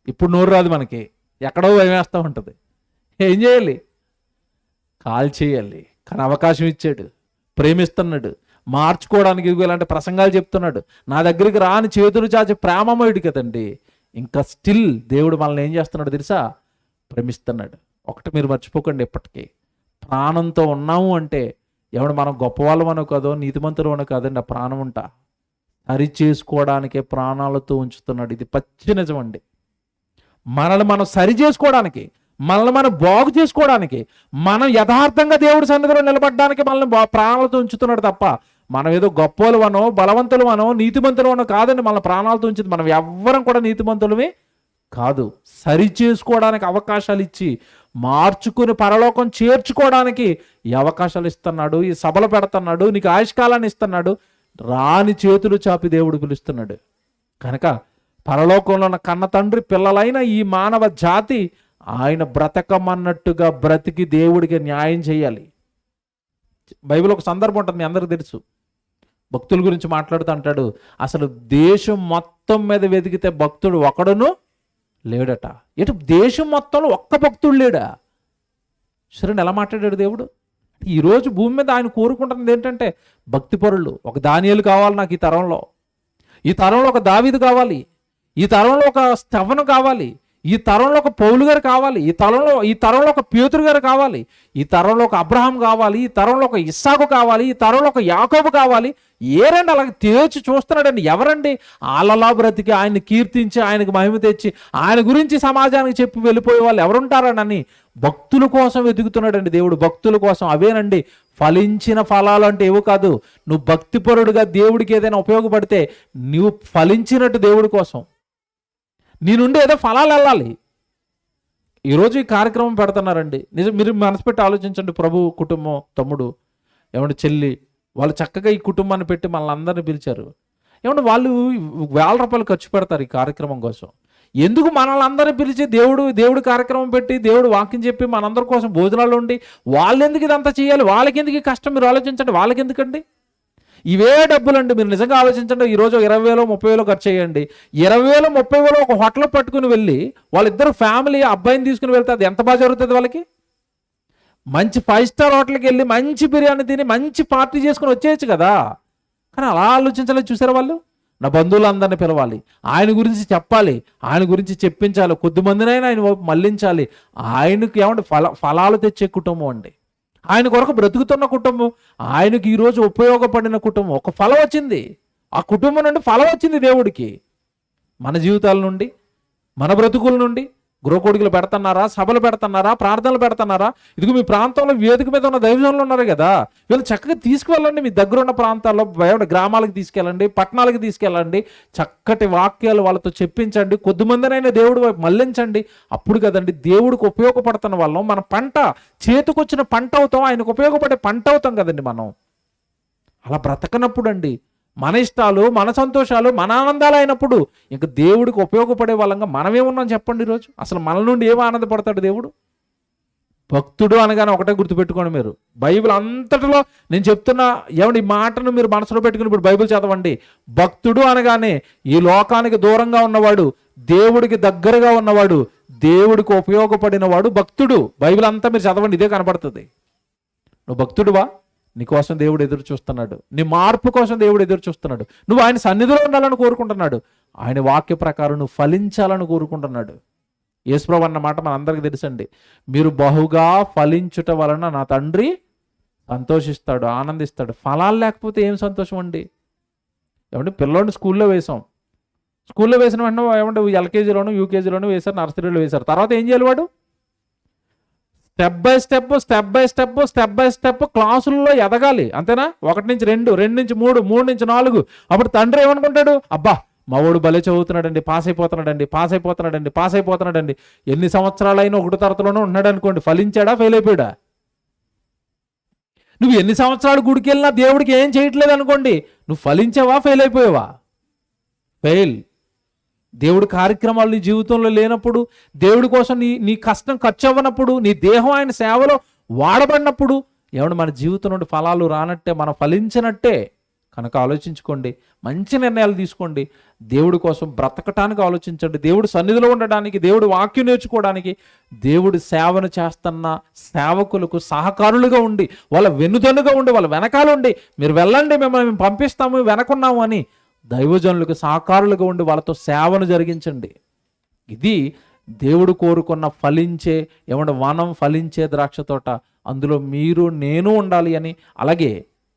ఇప్పుడు నోరు రాదు మనకి, ఎక్కడో భయం వేస్తూ ఉంటుంది. ఏం చేయాలి? కాల్చేయాలి. కానీ అవకాశం ఇచ్చాడు, ప్రేమిస్తున్నాడు, మార్చుకోవడానికి ఇలాంటి ప్రసంగాలు చెప్తున్నాడు. నా దగ్గరికి రాని చేతులు చాచి ప్రేమమయుడు కదండి. ఇంకా స్టిల్ దేవుడు మనల్ని ఏం చేస్తున్నాడు తెలుసా? ప్రేమిస్తున్నాడు. ఒకటి మీరు మర్చిపోకండి, ఎప్పటికీ ప్రాణంతో ఉన్నాము అంటే ఎవడు మనం గొప్పవాళ్ళమనో కాదో, నీతిమంతులు అనో కాదండి, ఆ ప్రాణం ఉంటా సరి చేసుకోవడానికే ప్రాణాలతో ఉంచుతున్నాడు. ఇది పచ్చి నిజం అండి. మనల్ని మనం సరి చేసుకోవడానికి, మనల్ని మనం బాగు చేసుకోవడానికి, మనం యథార్థంగా దేవుడి సన్నిధిలో నిలబడడానికి మనల్ని ప్రాణాలతో ఉంచుతున్నాడు తప్ప మనం ఏదో గొప్పలు అనో, బలవంతులు అనో, నీతిమంతులు అనో కాదండి మన ప్రాణాలతో ఉంచింది. మనం ఎవ్వరం కూడా నీతిమంతులమే కాదు. సరి చేసుకోవడానికి అవకాశాలు ఇచ్చి, మార్చుకుని పరలోకం చేర్చుకోవడానికి ఈ అవకాశాలు ఇస్తున్నాడు, ఈ సభలు పెడుతున్నాడు, నీకు ఆయుష్కాలాన్ని ఇస్తున్నాడు. రాని చేతులు చాపి దేవుడు పిలుస్తున్నాడు. కనుక పరలోకంలో ఉన్న కన్న తండ్రి పిల్లలైన ఈ మానవ జాతి ఆయన బ్రతకమన్నట్టుగా బ్రతికి దేవుడికి న్యాయం చేయాలి. బైబిల్ ఒక సందర్భం ఉంటుంది, మీ అందరికీ తెలుసు. భక్తుల గురించి మాట్లాడుతూ అంటాడు, అసలు దేశం మొత్తం మీద వెతికితే భక్తుడు ఒకడును లేడట. ఎటు దేశం మొత్తంలో ఒక్క భక్తుడు లేడా? సరే, ఎలా మాట్లాడాడు దేవుడు? ఈరోజు భూమి మీద ఆయన కోరుకుంటున్నది ఏంటంటే భక్తిపరులు. ఒక దానియేలు కావాలి నాకు ఈ తరంలో, ఈ తరంలో ఒక దావీదు కావాలి, ఈ తరంలో ఒక స్తెఫను కావాలి, ఈ తరంలో ఒక పౌలు గారు కావాలి, ఈ తరంలో ఒక పేతురు గారు కావాలి, ఈ తరంలో ఒక అబ్రహాం కావాలి, ఈ తరంలో ఒక ఇస్సాకు కావాలి, ఈ తరంలో ఒక యాకోబు కావాలి. ఏరండి అలాగే తేల్చి చూస్తున్నాడండి. ఎవరండి? ఆలలా బ్రతికి ఆయన్ని కీర్తించి, ఆయనకు మహిమ తెచ్చి, ఆయన గురించి సమాజానికి చెప్పి వెళ్ళిపోయే వాళ్ళు ఎవరుంటారనని భక్తుల కోసం వెతుకుతున్నాడండి దేవుడు. భక్తుల కోసం. అవేనండి ఫలించిన ఫలాలు అంటే ఏవో కాదు. నువ్వు భక్తిపరుడుగా దేవుడికి ఏదైనా ఉపయోగపడితే నువ్వు ఫలించినట్టు దేవుడి కోసం నీ నుండి ఏదో ఫలాలు వెళ్ళాలి. ఈరోజు ఈ కార్యక్రమం పెడుతున్నారండి. నిజం, మీరు మనసు పెట్టి ఆలోచించండి. ప్రభు కుటుంబం, తమ్ముడు, ఏమంటే చెల్లి, వాళ్ళు చక్కగా ఈ కుటుంబాన్ని పెట్టి మనల్ని అందరినీ పిలిచారు. ఏమంటే వాళ్ళు ₹1000 ఖర్చు పెడతారు ఈ కార్యక్రమం కోసం. ఎందుకు మనల్ని అందరినీ పిలిచి దేవుడు కార్యక్రమం పెట్టి, దేవుడు వాక్యం చెప్పి మనందరి కోసం భోజనాలు ఉండి వాళ్ళు ఎందుకు ఇదంతా చేయాలి? వాళ్ళకి ఎందుకు ఈ కష్టం? మీరు ఆలోచించండి. వాళ్ళకి ఎందుకండి ఇవే డబ్బులండి? మీరు నిజంగా ఆలోచించండి. ఈరోజు 20,000 30,000 ఖర్చు చేయండి. 20,000 30,000 ఒక హోటల్ పట్టుకుని వెళ్ళి వాళ్ళిద్దరు ఫ్యామిలీ అబ్బాయిని తీసుకుని వెళ్తే అది ఎంత బాగా జరుగుతుంది వాళ్ళకి? మంచి 5 స్టార్ హోటల్కి వెళ్ళి మంచి బిర్యానీ తిని మంచి పార్టీ చేసుకుని వచ్చేయచ్చు కదా. కానీ అలా ఆలోచించలేదు చూసారా వాళ్ళు? నా బంధువులందరినీ పిలవాలి, ఆయన గురించి చెప్పాలి, ఆయన గురించి చెప్పించాలి, కొద్దిమందినైనా ఆయన మళ్ళించాలి. ఆయనకు ఏమంటే ఫలాలు తెచ్చే కుటుంబం అండి. ఆయన కొరకు బ్రతుకుతున్న కుటుంబం, ఆయనకి ఈరోజు ఉపయోగపడిన కుటుంబం. ఒక ఫలం వచ్చింది, ఆ కుటుంబం నుండి ఫలం వచ్చింది దేవుడికి. మన జీవితాల నుండి, మన బ్రతుకుల నుండి గృహకొడుకులు పెడుతున్నారా? సభలు పెడుతున్నారా? ప్రార్థనలు పెడుతున్నారా? ఇదిగో మీ ప్రాంతంలో వేదిక మీద ఉన్న దైవజనులు ఉన్నారు కదా, వీళ్ళు చక్కగా తీసుకువెళ్ళండి. మీ దగ్గర ఉన్న ప్రాంతాల్లో గ్రామాలకు తీసుకెళ్ళండి, పట్టణాలకు తీసుకెళ్ళండి. చక్కటి వాక్యాలు వాళ్ళతో చెప్పించండి. కొద్దిమందినైనా దేవుడు వైపు మళ్ళించండి. అప్పుడు కదండి దేవుడికి ఉపయోగపడుతున్న వాళ్ళం. మన పంట చేతికొచ్చిన పంట అవుతాం, ఆయనకు ఉపయోగపడే పంట అవుతాం కదండి మనం. అలా బ్రతకనప్పుడు అండి మన ఇష్టాలు, మన సంతోషాలు, మన ఆనందాలు అయినప్పుడు ఇంక దేవుడికి ఉపయోగపడే వాళ్ళంగా మనమేమున్నాం చెప్పండి? ఈరోజు అసలు మన నుండి ఏం ఆనందపడతాడు దేవుడు? భక్తుడు అనగానే ఒకటే గుర్తుపెట్టుకోండి మీరు. బైబిల్ అంతటిలో నేను చెప్తున్నా, ఏమండి ఈ మాటను మీరు మనసులో పెట్టుకుని ఇప్పుడు బైబిల్ చదవండి. భక్తుడు అనగానే ఈ లోకానికి దూరంగా ఉన్నవాడు, దేవుడికి దగ్గరగా ఉన్నవాడు, దేవుడికి ఉపయోగపడిన వాడు భక్తుడు. బైబిల్ అంతా మీరు చదవండి, ఇదే కనపడుతుంది. నువ్వు భక్తుడువా? నీకోసం దేవుడు ఎదురు చూస్తున్నాడు. నీ మార్పు కోసం దేవుడు ఎదురు చూస్తున్నాడు. నువ్వు ఆయన సన్నిధిలో ఉండాలని కోరుకుంటున్నాడు. ఆయన వాక్య ప్రకారం నువ్వు ఫలించాలని కోరుకుంటున్నాడు. యేసుప్రభు అన్న మాట మనందరికీ తెలుసండి. మీరు బహుగా ఫలించుట వలన నా తండ్రి సంతోషిస్తాడు, ఆనందిస్తాడు. ఫలాలు లేకపోతే ఏం సంతోషం అండి? ఏమంటే పిల్లోడిని స్కూల్లో వేసాం, స్కూల్లో వేసిన వెంటనే ఏమంటే ఎల్కేజీలోను యూకేజీలోను వేశారు, నర్సరీలో వేశారు. తర్వాత ఏం చేయాలి వాడు? స్టెప్ బై స్టెప్ క్లాసుల్లో ఎదగాలి, అంతేనా? 1 నుంచి 2, 2 నుంచి 3, 3 నుంచి 4. అప్పుడు తండ్రి ఏమనుకుంటాడు? అబ్బా మా వాడు భలే చదువుతున్నాడండి, పాస్ అయిపోతున్నాడండి. ఎన్ని సంవత్సరాలైనా 1 తరగతిలోనే ఉన్నాడు అనుకోండి, ఫలించాడా ఫెయిల్ అయిపోయాడా? నువ్వు ఎన్ని సంవత్సరాలు గుడికి వెళ్ళినా దేవుడికి ఏం చేయట్లేదు అనుకోండి, నువ్వు ఫలించావా ఫెయిల్ అయిపోయావా? ఫెయిల్. దేవుడి కార్యక్రమాలు నీ జీవితంలో లేనప్పుడు, దేవుడి కోసం నీ కష్టం ఖర్చు అవ్వనప్పుడు, నీ దేహం ఆయన సేవలో వాడబడినప్పుడు ఏమన్నా మన జీవితం నుండి ఫలాలు రానట్టే, మనం ఫలించినట్టే. కనుక ఆలోచించుకోండి, మంచి నిర్ణయాలు తీసుకోండి, దేవుడి కోసం బ్రతకటానికి ఆలోచించండి, దేవుడి సన్నిధిలో ఉండడానికి, దేవుడి వాక్యం నేర్చుకోవడానికి, దేవుడి సేవను చేస్తున్న సేవకులకు సహకారులుగా ఉండి, వాళ్ళ వెన్నుదన్నుగా ఉండి, వాళ్ళ వెనకాల ఉండి, మీరు వెళ్ళండి మిమ్మల్ని మేము పంపిస్తాము వెనకున్నాము అని దైవజనులకు సహకారులుగా ఉండి వాళ్ళతో సేవను జరిగించండి. ఇది దేవుడు కోరుకున్న ఫలించే వనం, ఫలించే ద్రాక్ష తోట. అందులో మీరు నేను ఉండాలి అని, అలాగే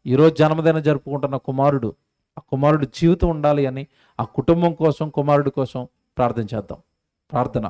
ఈరోజు జన్మదినం జరుపుకుంటున్న ఆ కుమారుడు జీవితం ఉండాలి అని, ఆ కుటుంబం కోసం, కుమారుడి కోసం ప్రార్థన చేద్దాం. ప్రార్థన.